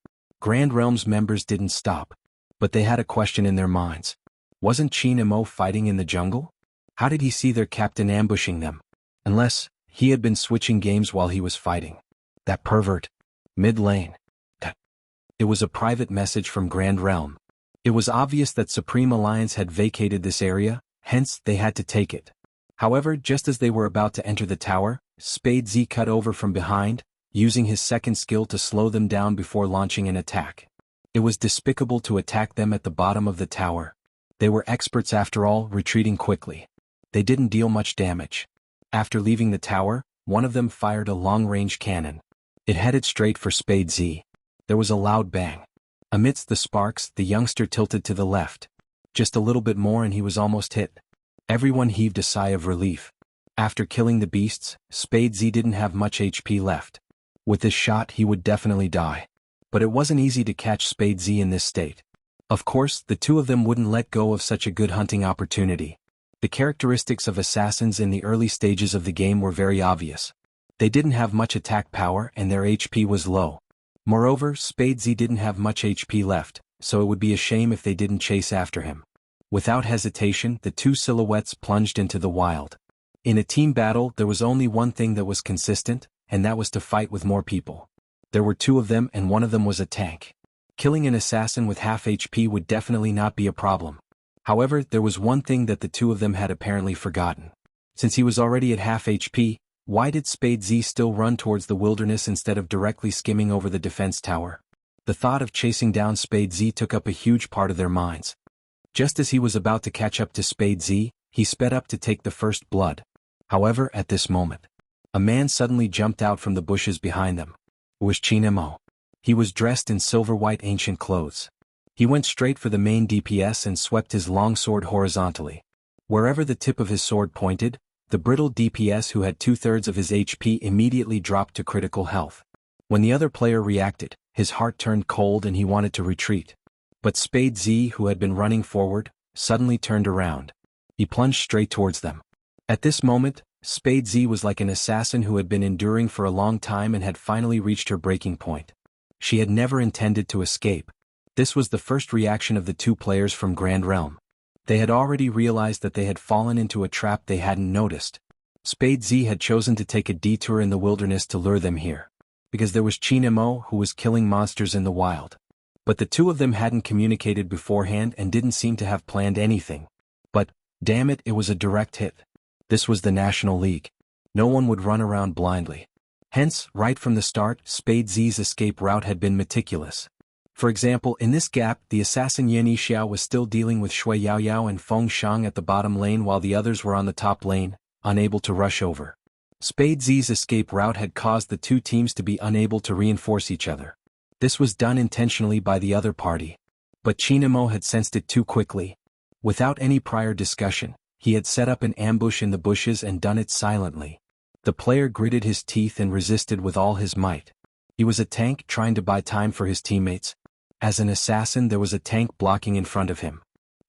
Speaker 1: Grand Realms members didn't stop. But they had a question in their minds. Wasn't Chinamo fighting in the jungle? How did he see their captain ambushing them? Unless he had been switching games while he was fighting. That pervert. Mid lane. It was a private message from Grand Realm. It was obvious that Supreme Alliance had vacated this area, hence they had to take it. However, just as they were about to enter the tower, Spade Z cut over from behind, using his second skill to slow them down before launching an attack. It was despicable to attack them at the bottom of the tower. They were experts after all, retreating quickly. They didn't deal much damage. After leaving the tower, one of them fired a long-range cannon. It headed straight for Spade Z. There was a loud bang. Amidst the sparks, the youngster tilted to the left. Just a little bit more and he was almost hit. Everyone heaved a sigh of relief. After killing the beasts, Spade Z didn't have much HP left. With this shot he would definitely die. But it wasn't easy to catch Spade Z in this state. Of course, the 2 of them wouldn't let go of such a good hunting opportunity. The characteristics of assassins in the early stages of the game were very obvious. They didn't have much attack power and their HP was low. Moreover, Spade Z didn't have much HP left, so it would be a shame if they didn't chase after him. Without hesitation, the 2 silhouettes plunged into the wild. In a team battle, there was only one thing that was consistent, and that was to fight with more people. There were 2 of them and one of them was a tank. Killing an assassin with half HP would definitely not be a problem. However, there was one thing that the two of them had apparently forgotten. Since he was already at half HP, why did Spade Z still run towards the wilderness instead of directly skimming over the defense tower? The thought of chasing down Spade Z took up a huge part of their minds. Just as he was about to catch up to Spade Z, he sped up to take the first blood. However, at this moment, a man suddenly jumped out from the bushes behind them. It was Xianxia. He was dressed in silver-white ancient clothes. He went straight for the main DPS and swept his long sword horizontally. Wherever the tip of his sword pointed, the brittle DPS who had 2/3 of his HP immediately dropped to critical health. When the other player reacted, his heart turned cold and he wanted to retreat. But Spade Z, who had been running forward, suddenly turned around. He plunged straight towards them. At this moment, Spade Z was like an assassin who had been enduring for a long time and had finally reached her breaking point. She had never intended to escape. This was the first reaction of the two players from Grand Realm. They had already realized that they had fallen into a trap they hadn't noticed. Spade Z had chosen to take a detour in the wilderness to lure them here, because there was Xianxia who was killing monsters in the wild. But the two of them hadn't communicated beforehand and didn't seem to have planned anything. But, damn it, it was a direct hit. This was the National League. No one would run around blindly. Hence, right from the start, Spade Z's escape route had been meticulous. For example, in this gap, the assassin xianxia was still dealing with Shui Yaoyao and Feng Shang at the bottom lane while the others were on the top lane, unable to rush over. Spade Z's escape route had caused the two teams to be unable to reinforce each other. This was done intentionally by the other party. But Xianxia had sensed it too quickly. Without any prior discussion, he had set up an ambush in the bushes and done it silently. The player gritted his teeth and resisted with all his might. He was a tank trying to buy time for his teammates. As an assassin, there was a tank blocking in front of him.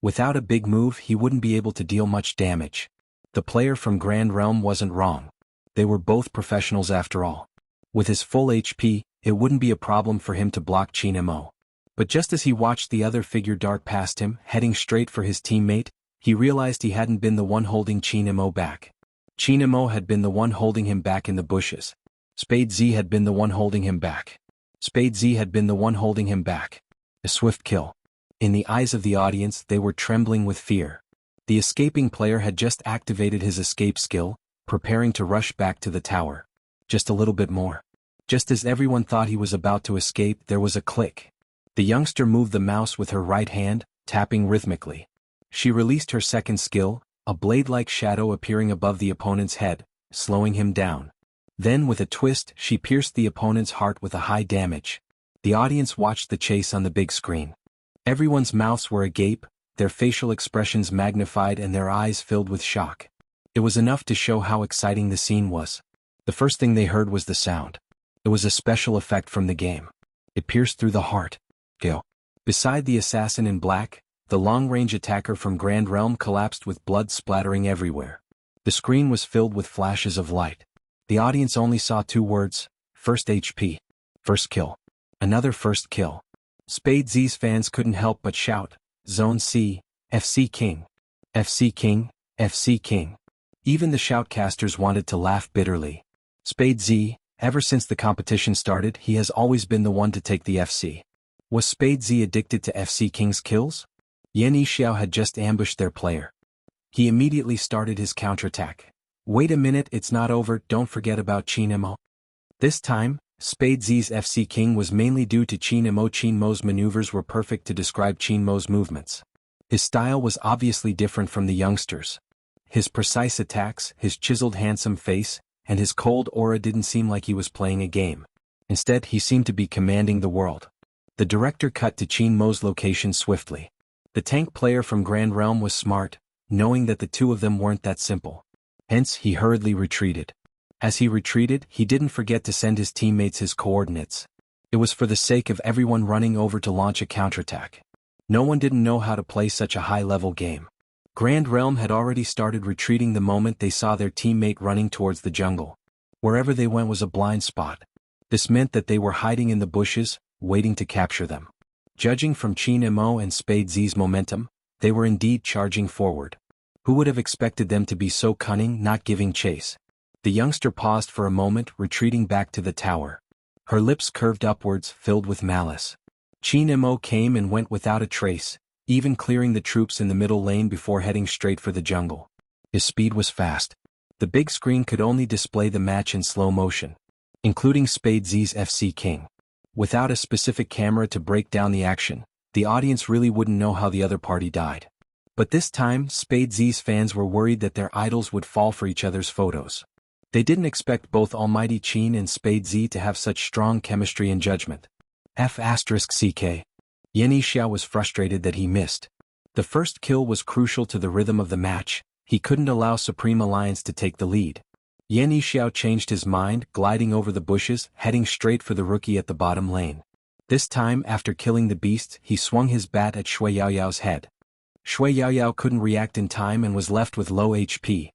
Speaker 1: Without a big move, he wouldn't be able to deal much damage. The player from Grand Realm wasn't wrong. They were both professionals after all. With his full HP, it wouldn't be a problem for him to block Xianxia. But just as he watched the other figure dart past him, heading straight for his teammate, he realized he hadn't been the one holding Xianxia back. Xianxia had been the one holding him back in the bushes. Spade Z had been the one holding him back. Spade Z had been the one holding him back. A swift kill. In the eyes of the audience, they were trembling with fear. The escaping player had just activated his escape skill, preparing to rush back to the tower. Just a little bit more. Just as everyone thought he was about to escape, there was a click. The youngster moved the mouse with her right hand, tapping rhythmically. She released her second skill, a blade-like shadow appearing above the opponent's head, slowing him down. Then with a twist, she pierced the opponent's heart with a high damage. The audience watched the chase on the big screen. Everyone's mouths were agape, their facial expressions magnified and their eyes filled with shock. It was enough to show how exciting the scene was. The first thing they heard was the sound. It was a special effect from the game. It pierced through the heart. Go. Beside the assassin in black, the long-range attacker from Grand Realm collapsed with blood splattering everywhere. The screen was filled with flashes of light. The audience only saw two words: first HP. First kill. Another first kill. Spade Z's fans couldn't help but shout, Zone C, FC King. FC King, FC King. Even the shoutcasters wanted to laugh bitterly. Spade Z, ever since the competition started, he has always been the one to take the FC. Was Spade Z addicted to FC King's kills? Xianxia had just ambushed their player. He immediately started his counterattack. Wait a minute, it's not over, don't forget about Xianxia. This time, Spade Z's FC King was mainly due to Xianxia's maneuvers were perfect to describe Xianxia's movements. His style was obviously different from the youngsters. His precise attacks, his chiseled handsome face, and his cold aura didn't seem like he was playing a game. Instead, he seemed to be commanding the world. The director cut to Xianxia's location swiftly. The tank player from Grand Realm was smart, knowing that the two of them weren't that simple. Hence, he hurriedly retreated. As he retreated, he didn't forget to send his teammates his coordinates. It was for the sake of everyone running over to launch a counterattack. No one didn't know how to play such a high-level game. Grand Realm had already started retreating the moment they saw their teammate running towards the jungle. Wherever they went was a blind spot. This meant that they were hiding in the bushes, waiting to capture them. Judging from Xianxia and Spade Z's momentum, they were indeed charging forward. Who would have expected them to be so cunning, not giving chase? The youngster paused for a moment, retreating back to the tower. Her lips curved upwards, filled with malice. Xianxia came and went without a trace, even clearing the troops in the middle lane before heading straight for the jungle. His speed was fast. The big screen could only display the match in slow motion, including Spade Z's FC King. Without a specific camera to break down the action, the audience really wouldn't know how the other party died. But this time, Spade Z's fans were worried that their idols would fall for each other's photos. They didn't expect both Almighty Qin and Spade Z to have such strong chemistry and judgment. F***ck. Xianxia was frustrated that he missed. The first kill was crucial to the rhythm of the match. He couldn't allow Supreme Alliance to take the lead. Xianxia changed his mind, gliding over the bushes, heading straight for the rookie at the bottom lane. This time, after killing the beast, he swung his bat at Xuanhuan's head. Xuanhuan couldn't react in time and was left with low HP.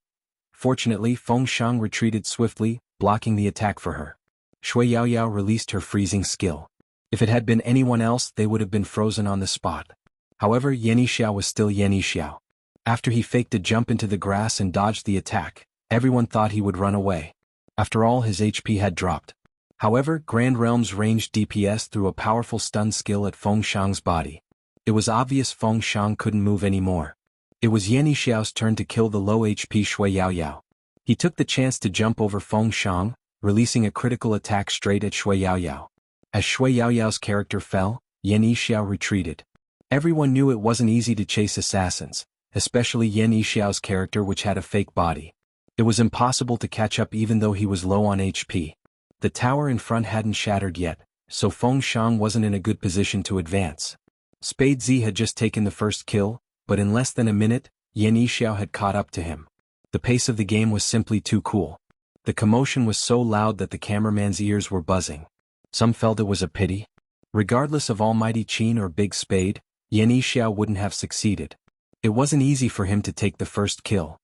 Speaker 1: Fortunately, Fengshan retreated swiftly, blocking the attack for her. Xuanhuan released her freezing skill. If it had been anyone else, they would have been frozen on the spot. However, Xianxia was still Xianxia. After he faked a jump into the grass and dodged the attack, everyone thought he would run away. After all, his HP had dropped. However, Grand Realm's ranged DPS threw a powerful stun skill at Fengshan's body. It was obvious Fengshan couldn't move anymore. It was Xianxiao's turn to kill the low HP Xuanhuan. He took the chance to jump over Fengshan, releasing a critical attack straight at Xuanhuan. As Xuanhuan's character fell, Xianxia retreated. Everyone knew it wasn't easy to chase assassins, especially Xianxiao's character, which had a fake body. It was impossible to catch up even though he was low on HP. The tower in front hadn't shattered yet, so Fengshan wasn't in a good position to advance. Spade Z had just taken the first kill, but in less than a minute, Xianxia had caught up to him. The pace of the game was simply too cool. The commotion was so loud that the cameraman's ears were buzzing. Some felt it was a pity. Regardless of Almighty Qin or Big Spade, Xianxia wouldn't have succeeded. It wasn't easy for him to take the first kill.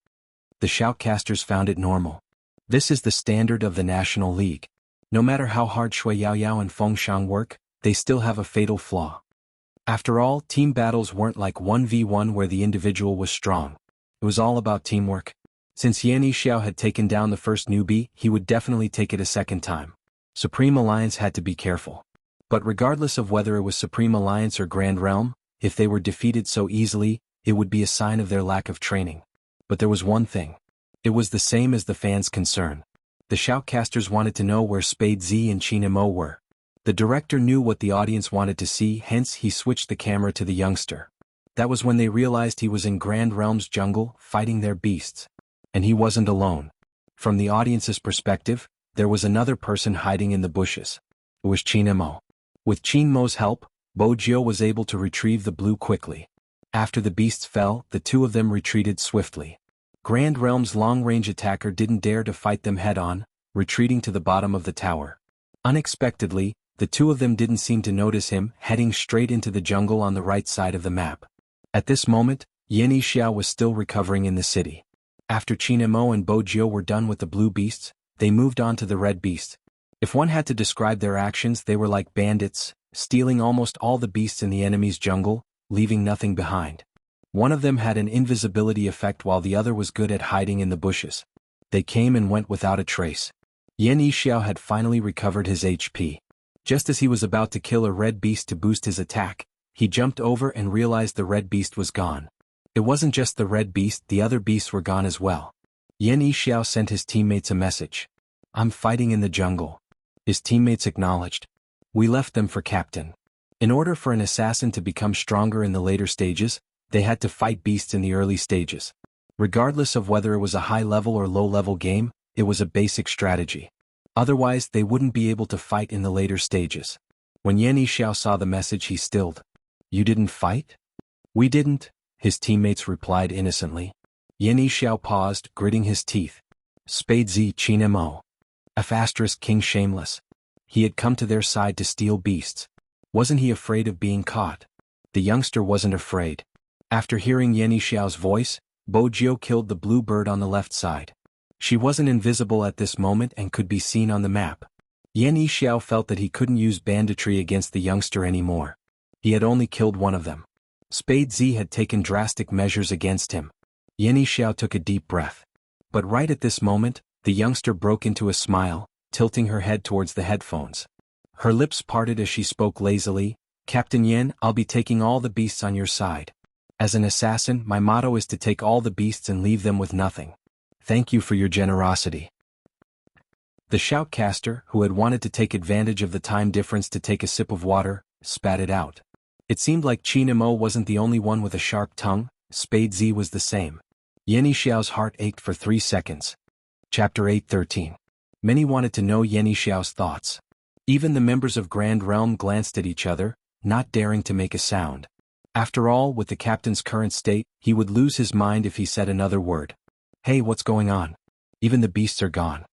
Speaker 1: The shoutcasters found it normal. This is the standard of the National League. No matter how hard Xuanhuan and Fengshan work, they still have a fatal flaw. After all, team battles weren't like 1v1 where the individual was strong. It was all about teamwork. Since Xianxia had taken down the first newbie, he would definitely take it a second time. Supreme Alliance had to be careful. But regardless of whether it was Supreme Alliance or Grand Realm, if they were defeated so easily, it would be a sign of their lack of training. But there was one thing. It was the same as the fans' concern. The shoutcasters wanted to know where Spade Z and Qin Mo were. The director knew what the audience wanted to see, hence he switched the camera to the youngster. That was when they realized he was in Grand Realm's jungle, fighting their beasts. And he wasn't alone. From the audience's perspective, there was another person hiding in the bushes. It was Qin Mo. With Qin Mo's help, Bojio was able to retrieve the blue quickly. After the beasts fell, the two of them retreated swiftly. Grand Realm's long-range attacker didn't dare to fight them head-on, retreating to the bottom of the tower. Unexpectedly, the two of them didn't seem to notice him, heading straight into the jungle on the right side of the map. At this moment, Xianxia was still recovering in the city. After Qin Mo and Bojio were done with the blue beasts, they moved on to the red beast. If one had to describe their actions, they were like bandits, stealing almost all the beasts in the enemy's jungle, leaving nothing behind. One of them had an invisibility effect while the other was good at hiding in the bushes. They came and went without a trace. Xianxia had finally recovered his HP. Just as he was about to kill a red beast to boost his attack, he jumped over and realized the red beast was gone. It wasn't just the red beast, the other beasts were gone as well. Xianxia sent his teammates a message. "I'm fighting in the jungle." His teammates acknowledged. "We left them for Captain." In order for an assassin to become stronger in the later stages, they had to fight beasts in the early stages. Regardless of whether it was a high-level or low-level game, it was a basic strategy. Otherwise, they wouldn't be able to fight in the later stages. When Xianxia saw the message, he stilled. "You didn't fight?" "We didn't," his teammates replied innocently. Xianxia paused, gritting his teeth. Spade Z Qin Mo. F*** King Shameless. He had come to their side to steal beasts. Wasn't he afraid of being caught? The youngster wasn't afraid. After hearing Xianxiao's voice, Bojio killed the blue bird on the left side. She wasn't invisible at this moment and could be seen on the map. Xianxia felt that he couldn't use banditry against the youngster anymore. He had only killed one of them. Spade Z had taken drastic measures against him. Xianxia took a deep breath. But right at this moment, the youngster broke into a smile, tilting her head towards the headphones. Her lips parted as she spoke lazily, Captain Yen, I'll be taking all the beasts on your side. As an assassin, my motto is to take all the beasts and leave them with nothing. Thank you for your generosity. The shoutcaster, who had wanted to take advantage of the time difference to take a sip of water, spat it out. It seemed like Qin Mo wasn't the only one with a sharp tongue. Spade Z was the same. Yen Xiao's heart ached for 3 seconds. Chapter 8:13. Many wanted to know Yen Xiao's thoughts. Even the members of Grand Realm glanced at each other, not daring to make a sound. After all, with the captain's current state, he would lose his mind if he said another word. Hey, what's going on? Even the beasts are gone.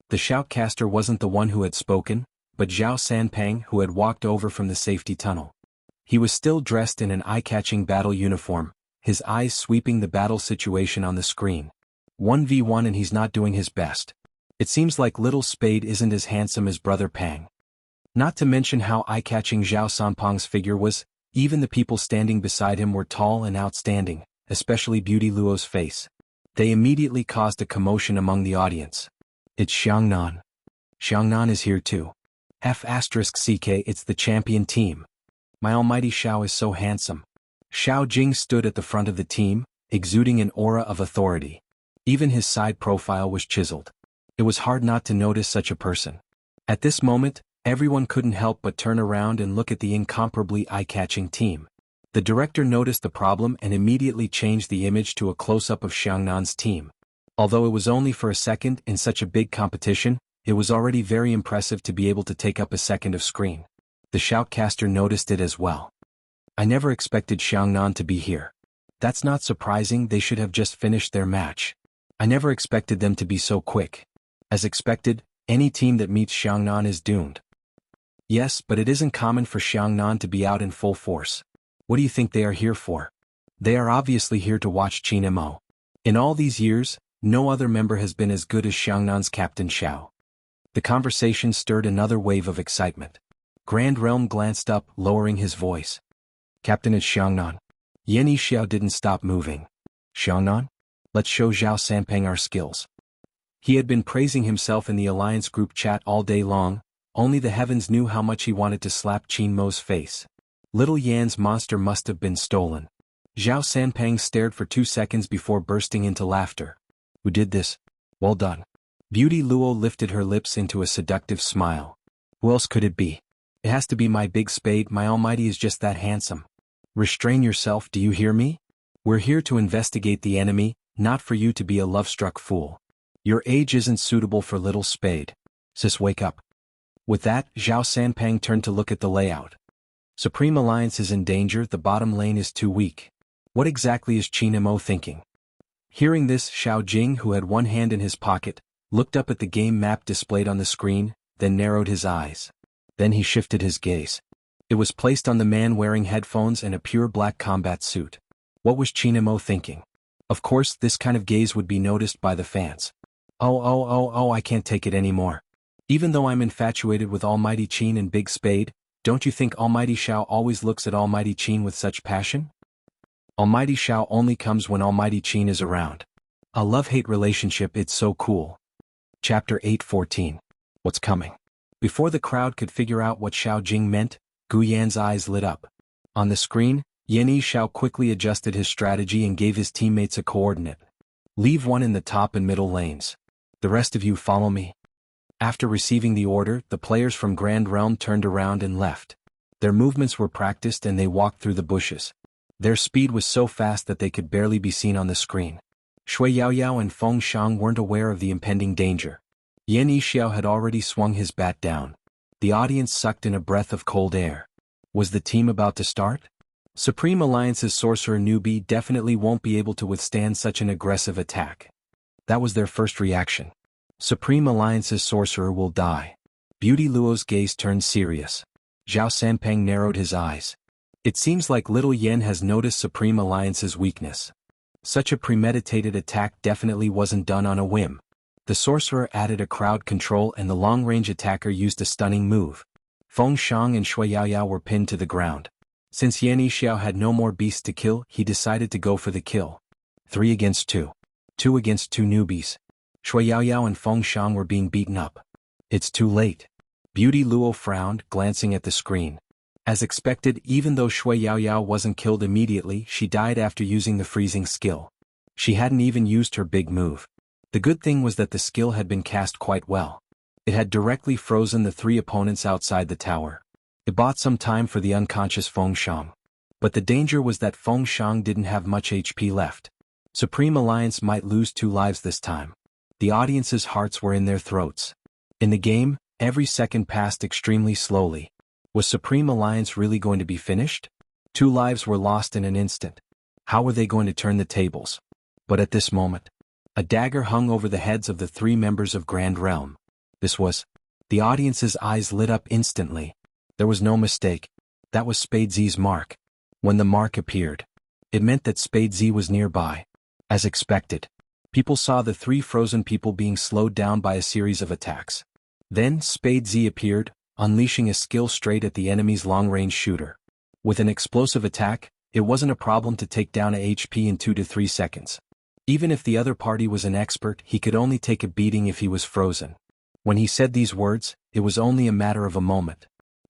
Speaker 1: The shoutcaster wasn't the one who had spoken, but Zhao Sanpeng, who had walked over from the safety tunnel. He was still dressed in an eye-catching battle uniform, his eyes sweeping the battle situation on the screen. 1v1 and he's not doing his best. It seems like little Spade isn't as handsome as Brother Pang. Not to mention how eye-catching Zhao Sanpeng's figure was. Even the people standing beside him were tall and outstanding, especially Beauty Luo's face. They immediately caused a commotion among the audience. It's Xuanhuan. Xuanhuan is here too. F***CK, it's the champion team. My almighty Xiao is so handsome. Xiao Jing stood at the front of the team, exuding an aura of authority. Even his side profile was chiseled. It was hard not to notice such a person. At this moment, everyone couldn't help but turn around and look at the incomparably eye-catching team. The director noticed the problem and immediately changed the image to a close-up of Xiangnan's team. Although it was only for a second in such a big competition, it was already very impressive to be able to take up a second of screen. The shoutcaster noticed it as well. I never expected Xiangnan to be here. That's not surprising, they should have just finished their match. I never expected them to be so quick. As expected, any team that meets Xiangnan is doomed. Yes, but it isn't common for Xiangnan to be out in full force. What do you think they are here for? They are obviously here to watch Qin Mo. In all these years, no other member has been as good as Xiangnan's Captain Xiao. The conversation stirred another wave of excitement. Grand Realm glanced up, lowering his voice. Captain, it's Xiangnan. Yen Xiao didn't stop moving. Xiangnan? Let's show Zhao Sanpeng our skills. He had been praising himself in the Alliance group chat all day long. Only the heavens knew how much he wanted to slap Qin Mo's face. Little Yan's monster must have been stolen. Zhao Sanpeng stared for 2 seconds before bursting into laughter. Who did this? Well done. Beauty Luo lifted her lips into a seductive smile. Who else could it be? It has to be my big Spade, my almighty is just that handsome. Restrain yourself, do you hear me? We're here to investigate the enemy, not for you to be a love-struck fool. Your age isn't suitable for little Spade. Sis, wake up. With that, Zhao Sanpeng turned to look at the layout. Supreme Alliance is in danger, the bottom lane is too weak. What exactly is Qin Mo thinking? Hearing this, Xiao Jing, who had one hand in his pocket, looked up at the game map displayed on the screen, then narrowed his eyes. Then he shifted his gaze. It was placed on the man wearing headphones and a pure black combat suit. What was Qin Mo thinking? Of course, this kind of gaze would be noticed by the fans. Oh, I can't take it anymore. Even though I'm infatuated with Almighty Qin and Big Spade, don't you think Almighty Xiao always looks at Almighty Qin with such passion? Almighty Xiao only comes when Almighty Qin is around. A love-hate relationship, it's so cool. Chapter 8:14. What's coming? Before the crowd could figure out what Xiao Jing meant, Gu Yan's eyes lit up. On the screen, Yen Xiao quickly adjusted his strategy and gave his teammates a coordinate. Leave one in the top and middle lanes. The rest of you follow me. After receiving the order, the players from Grand Realm turned around and left. Their movements were practiced and they walked through the bushes. Their speed was so fast that they could barely be seen on the screen. Shui Yaoyao and Feng Shang weren't aware of the impending danger. Yen Xiao had already swung his bat down. The audience sucked in a breath of cold air. Was the team about to start? Supreme Alliance's sorcerer newbie definitely won't be able to withstand such an aggressive attack. That was their first reaction. Supreme Alliance's sorcerer will die. Beauty Luo's gaze turned serious. Zhao Sanpeng narrowed his eyes. It seems like little Yen has noticed Supreme Alliance's weakness. Such a premeditated attack definitely wasn't done on a whim. The sorcerer added a crowd control and the long-range attacker used a stunning move. Feng Shang and Shui Yaoyao were pinned to the ground. Since Yen Xiao had no more beasts to kill, he decided to go for the kill. 3 against 2. 2 against 2 newbies. Shui Yaoyao and Feng Shang were being beaten up. It's too late. Beauty Luo frowned, glancing at the screen. As expected, even though Xuanhuan wasn't killed immediately, she died after using the freezing skill. She hadn't even used her big move. The good thing was that the skill had been cast quite well. It had directly frozen the 3 opponents outside the tower. It bought some time for the unconscious Fengxiang. But the danger was that Fengxiang didn't have much HP left. Supreme Alliance might lose 2 lives this time. The audience's hearts were in their throats. In the game, every second passed extremely slowly. Was Supreme Alliance really going to be finished? 2 lives were lost in an instant. How were they going to turn the tables? But at this moment, a dagger hung over the heads of the 3 members of Grand Realm. This was. The audience's eyes lit up instantly. There was no mistake. That was Spade Z's mark. When the mark appeared, it meant that Spade Z was nearby. As expected, people saw the 3 frozen people being slowed down by a series of attacks. Then Spade Z appeared, unleashing a skill straight at the enemy's long-range shooter. With an explosive attack, it wasn't a problem to take down a HP in 2 to 3 seconds. Even if the other party was an expert, he could only take a beating if he was frozen. When he said these words, it was only a matter of a moment.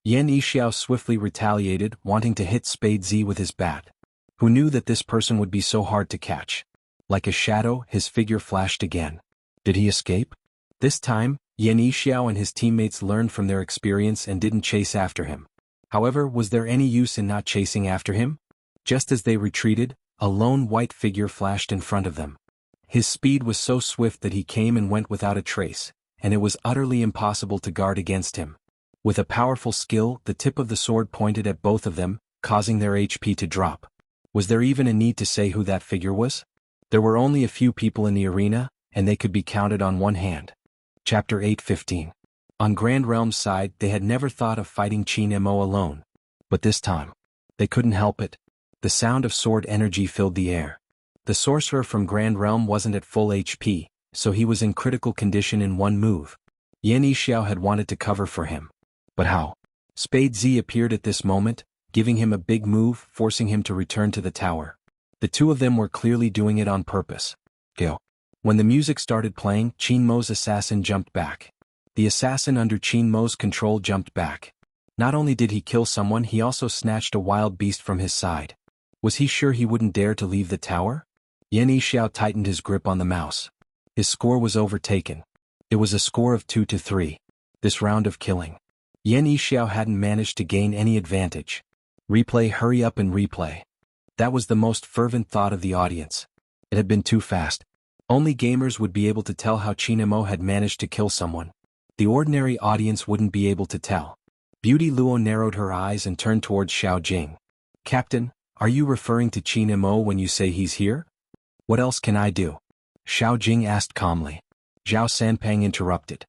Speaker 1: Xianxia swiftly retaliated, wanting to hit Spade Z with his bat. Who knew that this person would be so hard to catch? Like a shadow, his figure flashed again. Did he escape? This time, Xianxia and his teammates learned from their experience and didn't chase after him. However, was there any use in not chasing after him? Just as they retreated, a lone white figure flashed in front of them. His speed was so swift that he came and went without a trace, and it was utterly impossible to guard against him. With a powerful skill, the tip of the sword pointed at both of them, causing their HP to drop. Was there even a need to say who that figure was? There were only a few people in the arena, and they could be counted on one hand. Chapter 8:15. On Grand Realm's side, they had never thought of fighting Qin Mo alone. But this time, they couldn't help it. The sound of sword energy filled the air. The sorcerer from Grand Realm wasn't at full HP, so he was in critical condition in one move. Xianxia had wanted to cover for him. But how? Spade Z appeared at this moment, giving him a big move, forcing him to return to the tower. The 2 of them were clearly doing it on purpose. Go. When the music started playing, Qin Mo's assassin jumped back. The assassin under Qin Mo's control jumped back. Not only did he kill someone, he also snatched a wild beast from his side. Was he sure he wouldn't dare to leave the tower? Xianxia tightened his grip on the mouse. His score was overtaken. It was a score of 2 to 3. This round of killing. Xianxia hadn't managed to gain any advantage. Replay, hurry up and replay. That was the most fervent thought of the audience. It had been too fast. Only gamers would be able to tell how Qin Mo had managed to kill someone. The ordinary audience wouldn't be able to tell. Beauty Luo narrowed her eyes and turned towards Xiao Jing. Captain, are you referring to Qin Mo when you say he's here? What else can I do? Xiao Jing asked calmly. Zhao Sanpang interrupted.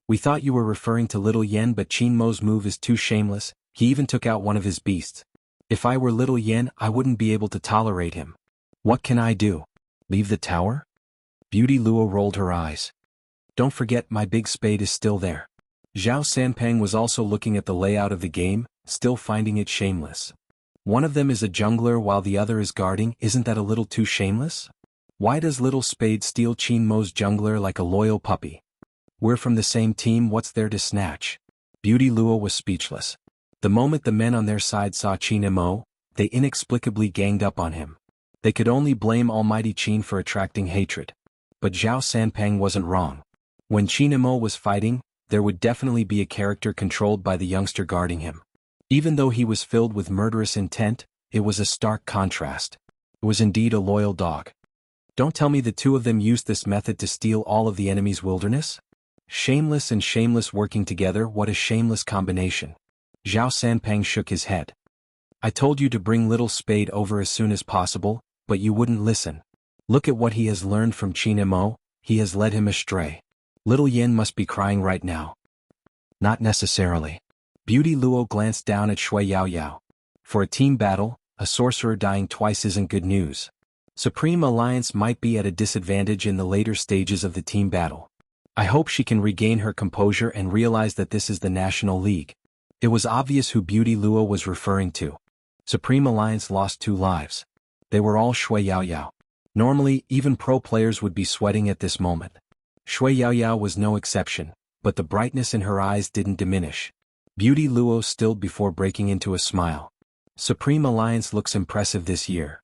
Speaker 1: We thought you were referring to Little Yen, but Qin Mo's move is too shameless. He even took out one of his beasts. If I were Little Yen, I wouldn't be able to tolerate him. What can I do? Leave the tower? Beauty Luo rolled her eyes. Don't forget, my big spade is still there. Zhao Sanpang was also looking at the layout of the game, still finding it shameless. One of them is a jungler while the other is guarding. Isn't that a little too shameless? Why does Little Spade steal Qin Mo's jungler like a loyal puppy? We're from the same team, what's there to snatch? Beauty Luo was speechless. The moment the men on their side saw Qin Mo, they inexplicably ganged up on him. They could only blame Almighty Qin for attracting hatred. But Zhao Sanpang wasn't wrong. When Qin Mo was fighting, there would definitely be a character controlled by the youngster guarding him. Even though he was filled with murderous intent, it was a stark contrast. It was indeed a loyal dog. Don't tell me the 2 of them used this method to steal all of the enemy's wilderness? Shameless and shameless working together, what a shameless combination. Zhao Sanpang shook his head. I told you to bring Little Spade over as soon as possible, but you wouldn't listen. Look at what he has learned from Qin Mo, he has led him astray. Little Yen must be crying right now. Not necessarily. Beauty Luo glanced down at Xuanhuan. For a team battle, a sorcerer dying twice isn't good news. Supreme Alliance might be at a disadvantage in the later stages of the team battle. I hope she can regain her composure and realize that this is the National League. It was obvious who Beauty Luo was referring to. Supreme Alliance lost 2 lives. They were all Xuanhuan. Normally, even pro players would be sweating at this moment. Xuanhuan was no exception, but the brightness in her eyes didn't diminish. Beauty Luo stilled before breaking into a smile. Supreme Alliance looks impressive this year.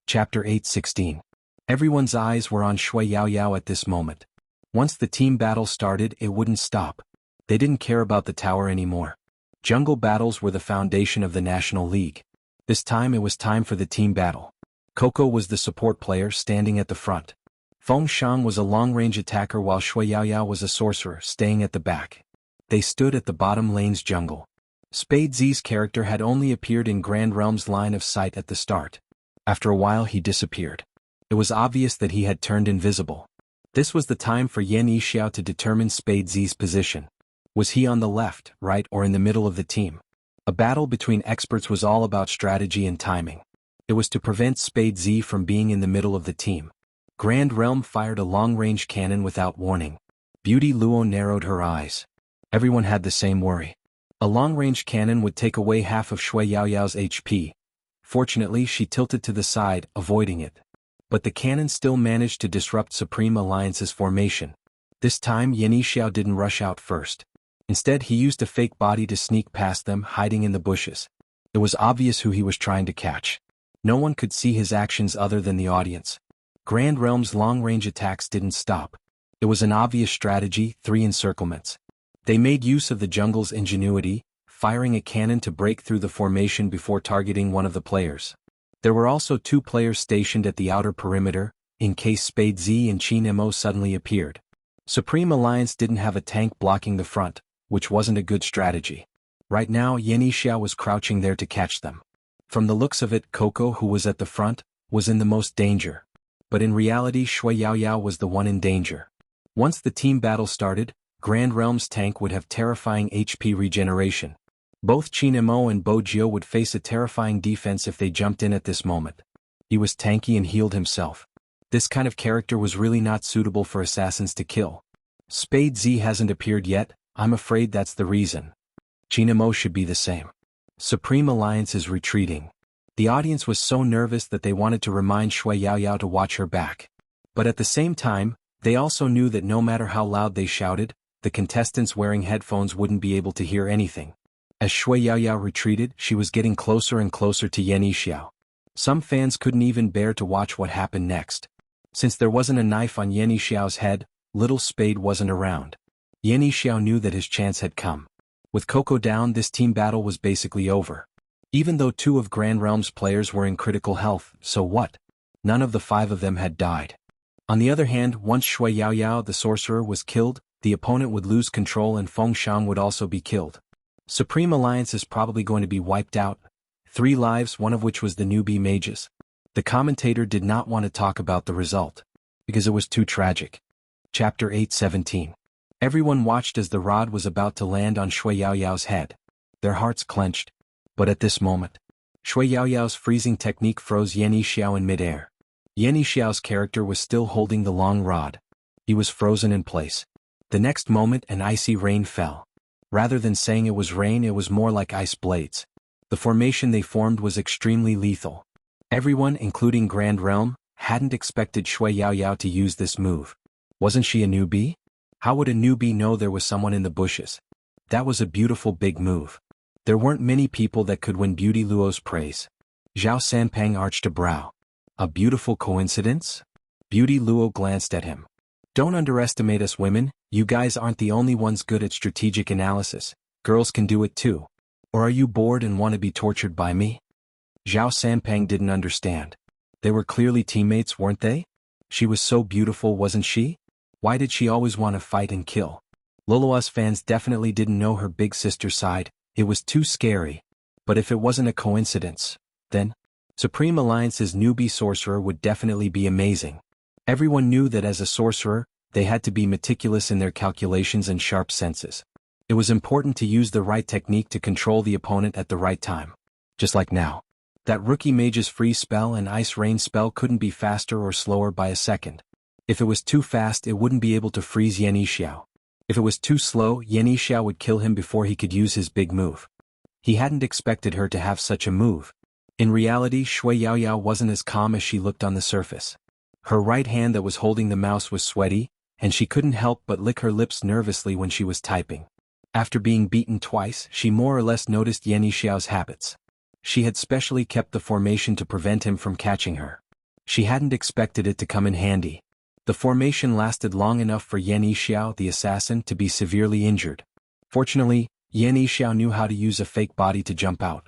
Speaker 1: Chapter 8:16. Everyone's eyes were on Xuanhuan at this moment. Once the team battle started, it wouldn't stop. They didn't care about the tower anymore. Jungle battles were the foundation of the National League. This time it was time for the team battle. Coco was the support player standing at the front. Feng Shang was a long-range attacker while Xuanhuan was a sorcerer staying at the back. They stood at the bottom lane's jungle. Spade Z's character had only appeared in Grand Realm's line of sight at the start. After a while he disappeared. It was obvious that he had turned invisible. This was the time for Xianxia to determine Spade Z's position. Was he on the left, right, or in the middle of the team? A battle between experts was all about strategy and timing. It was to prevent Spade Z from being in the middle of the team. Grand Realm fired a long-range cannon without warning. Beauty Luo narrowed her eyes. Everyone had the same worry. A long-range cannon would take away half of Xuanhuan's HP. Fortunately, she tilted to the side, avoiding it. But the cannon still managed to disrupt Supreme Alliance's formation. This time Xianxia didn't rush out first. Instead he used a fake body to sneak past them, hiding in the bushes. It was obvious who he was trying to catch. No one could see his actions other than the audience. Grand Realm's long-range attacks didn't stop. It was an obvious strategy, 3 encirclements. They made use of the jungle's ingenuity, firing a cannon to break through the formation before targeting one of the players. There were also 2 players stationed at the outer perimeter, in case Spade Z and Qin Mo suddenly appeared. Supreme Alliance didn't have a tank blocking the front, which wasn't a good strategy. Right now Xianxia was crouching there to catch them. From the looks of it, Coco, who was at the front, was in the most danger. But in reality Xuanhuan was the one in danger. Once the team battle started, Grand Realm's tank would have terrifying HP regeneration. Both Qin Mo and Bo Jio would face a terrifying defense if they jumped in at this moment. He was tanky and healed himself. This kind of character was really not suitable for assassins to kill. Spade Z hasn't appeared yet, I'm afraid that's the reason. Qin Mo should be the same. Supreme Alliance is retreating. The audience was so nervous that they wanted to remind Xuanhuan to watch her back. But at the same time, they also knew that no matter how loud they shouted, the contestants wearing headphones wouldn't be able to hear anything. As Xuanhuan retreated, she was getting closer and closer to Xianxia. Some fans couldn't even bear to watch what happened next. Since there wasn't a knife on Xianxiao's head, little Spade wasn't around. Xianxia knew that his chance had come. With Coco down, this team battle was basically over. Even though 2 of Grand Realm's players were in critical health, so what? None of the 5 of them had died. On the other hand, once Xuanhuan the sorcerer was killed, the opponent would lose control and Feng Shang would also be killed. Supreme Alliance is probably going to be wiped out. 3 lives, one of which was the newbie mages. The commentator did not want to talk about the result, because it was too tragic. Chapter 8:17. Everyone watched as the rod was about to land on Xuanhuan's head. Their hearts clenched. But at this moment, Xuanhuan's freezing technique froze Xianxia in midair. Xianxiao's character was still holding the long rod. He was frozen in place. The next moment an icy rain fell. Rather than saying it was rain, it was more like ice blades. The formation they formed was extremely lethal. Everyone, including Grand Realm, hadn't expected Xuanhuan to use this move. Wasn't she a newbie? How would a newbie know there was someone in the bushes? That was a beautiful big move. There weren't many people that could win Beauty Luo's praise. Zhao Sanpang arched a brow. A beautiful coincidence? Beauty Luo glanced at him. Don't underestimate us women, you guys aren't the only ones good at strategic analysis. Girls can do it too. Or are you bored and want to be tortured by me? Zhao Sanpang didn't understand. They were clearly teammates, weren't they? She was so beautiful, wasn't she? Why did she always want to fight and kill? Lulua's fans definitely didn't know her big sister side. It was too scary. But if it wasn't a coincidence, then Supreme Alliance's newbie sorcerer would definitely be amazing. Everyone knew that as a sorcerer, they had to be meticulous in their calculations and sharp senses. It was important to use the right technique to control the opponent at the right time. Just like now. That rookie mage's freeze spell and ice rain spell couldn't be faster or slower by a second. If it was too fast, it wouldn't be able to freeze Xianxia. If it was too slow, Xianxia would kill him before he could use his big move. He hadn't expected her to have such a move. In reality, Xuanhuan wasn't as calm as she looked on the surface. Her right hand that was holding the mouse was sweaty, and she couldn't help but lick her lips nervously when she was typing. After being beaten twice, she more or less noticed xianxia's habits. She had specially kept the formation to prevent him from catching her. She hadn't expected it to come in handy. The formation lasted long enough for xianxia, the assassin, to be severely injured. Fortunately, xianxia knew how to use a fake body to jump out.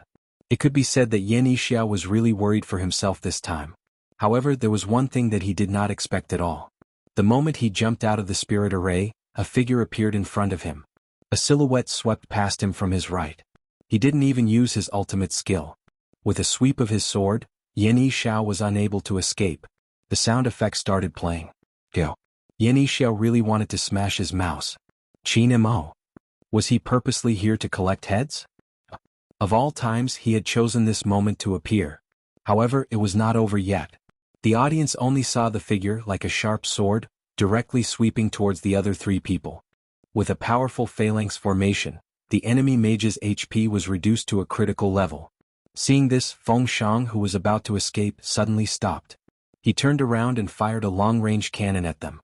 Speaker 1: It could be said that xianxia was really worried for himself this time. However, there was one thing that he did not expect at all. The moment he jumped out of the spirit array, a figure appeared in front of him. A silhouette swept past him from his right. He didn't even use his ultimate skill. With a sweep of his sword, xianxia was unable to escape. The sound effect started playing. Go. Xianxia really wanted to smash his mouse. Mo. Was he purposely here to collect heads? Of all times, he had chosen this moment to appear. However, it was not over yet. The audience only saw the figure like a sharp sword, directly sweeping towards the other three people. With a powerful phalanx formation, the enemy mage's HP was reduced to a critical level. Seeing this, Feng Shang, who was about to escape, suddenly stopped. He turned around and fired a long-range cannon at them.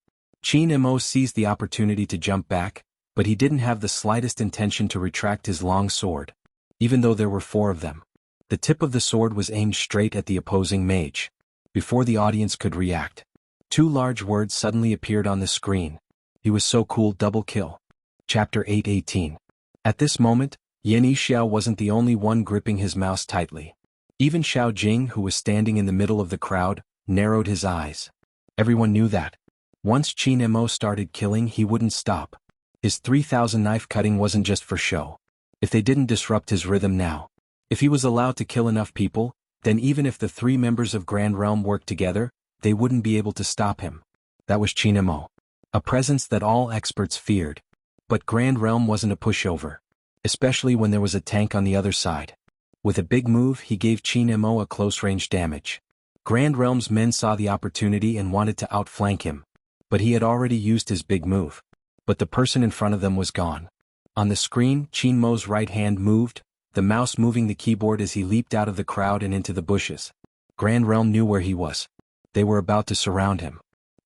Speaker 1: Mo seized the opportunity to jump back, but he didn't have the slightest intention to retract his long sword. Even though there were 4 of them. The tip of the sword was aimed straight at the opposing mage. Before the audience could react, 2 large words suddenly appeared on the screen. He was so cool, double kill. Chapter 8:18. At this moment, xianxia wasn't the only one gripping his mouse tightly. Even Xiao Jing, who was standing in the middle of the crowd, narrowed his eyes. Everyone knew that. Once Mo started killing, he wouldn't stop. His 3,000 knife cutting wasn't just for show. If they didn't disrupt his rhythm now, if he was allowed to kill enough people, then even if the 3 members of Grand Realm worked together, they wouldn't be able to stop him. That was Mo. A presence that all experts feared. But Grand Realm wasn't a pushover. Especially when there was a tank on the other side. With a big move, he gave Mo a close-range damage. Grand Realm's men saw the opportunity and wanted to outflank him. But he had already used his big move. But the person in front of them was gone. On the screen, Mo's right hand moved, the mouse moving the keyboard as he leaped out of the crowd and into the bushes. Grand Realm knew where he was. They were about to surround him.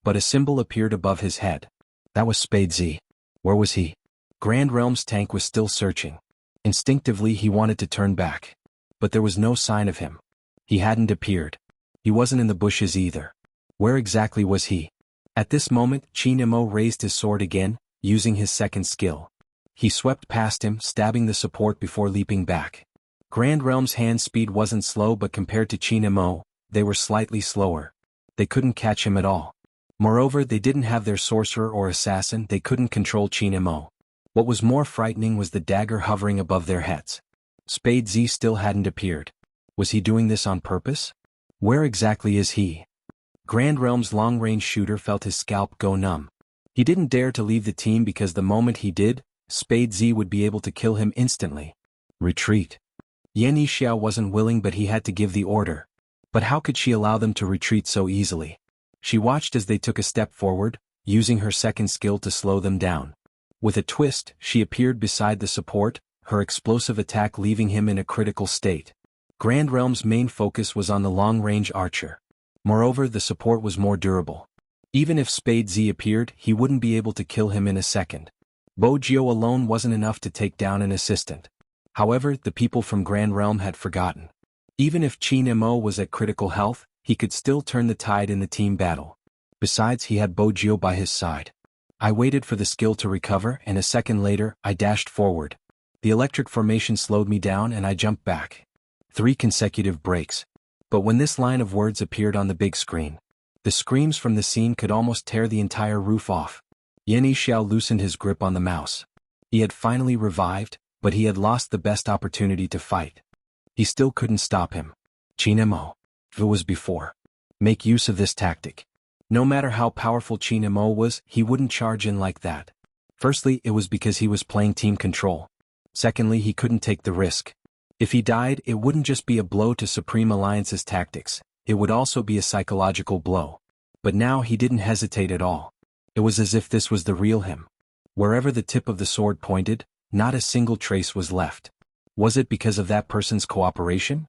Speaker 1: But a symbol appeared above his head. That was Spade Z. Where was he? Grand Realm's tank was still searching. Instinctively, he wanted to turn back. But there was no sign of him. He hadn't appeared. He wasn't in the bushes either. Where exactly was he? At this moment, Mo raised his sword again, using his second skill. He swept past him, stabbing the support before leaping back. Grand Realm's hand speed wasn't slow, but compared to Mo, they were slightly slower. They couldn't catch him at all. Moreover, they didn't have their sorcerer or assassin, they couldn't control Mo. What was more frightening was the dagger hovering above their heads. Spade Z still hadn't appeared. Was he doing this on purpose? Where exactly is he? Grand Realm's long-range shooter felt his scalp go numb. He didn't dare to leave the team because the moment he did, Spade Z would be able to kill him instantly. Retreat. Xianxia wasn't willing, but he had to give the order. But how could she allow them to retreat so easily? She watched as they took a step forward, using her second skill to slow them down. With a twist, she appeared beside the support, her explosive attack leaving him in a critical state. Grand Realm's main focus was on the long-range archer. Moreover, the support was more durable. Even if Spade Z appeared, he wouldn't be able to kill him in a second. Bojio alone wasn't enough to take down an assistant. However, the people from Grand Realm had forgotten. Even if Mo was at critical health, he could still turn the tide in the team battle. Besides, he had Bojio by his side. I waited for the skill to recover, and a second later, I dashed forward. The electric formation slowed me down and I jumped back. 3 consecutive breaks. But when this line of words appeared on the big screen, the screams from the scene could almost tear the entire roof off. Xianxia loosened his grip on the mouse. He had finally revived, but he had lost the best opportunity to fight. He still couldn't stop him. Mo. It was before. Make use of this tactic. No matter how powerful Mo was, he wouldn't charge in like that. Firstly, it was because he was playing team control. Secondly, he couldn't take the risk. If he died, it wouldn't just be a blow to Supreme Alliance's tactics, it would also be a psychological blow. But now he didn't hesitate at all. It was as if this was the real him. Wherever the tip of the sword pointed, not a single trace was left. Was it because of that person's cooperation?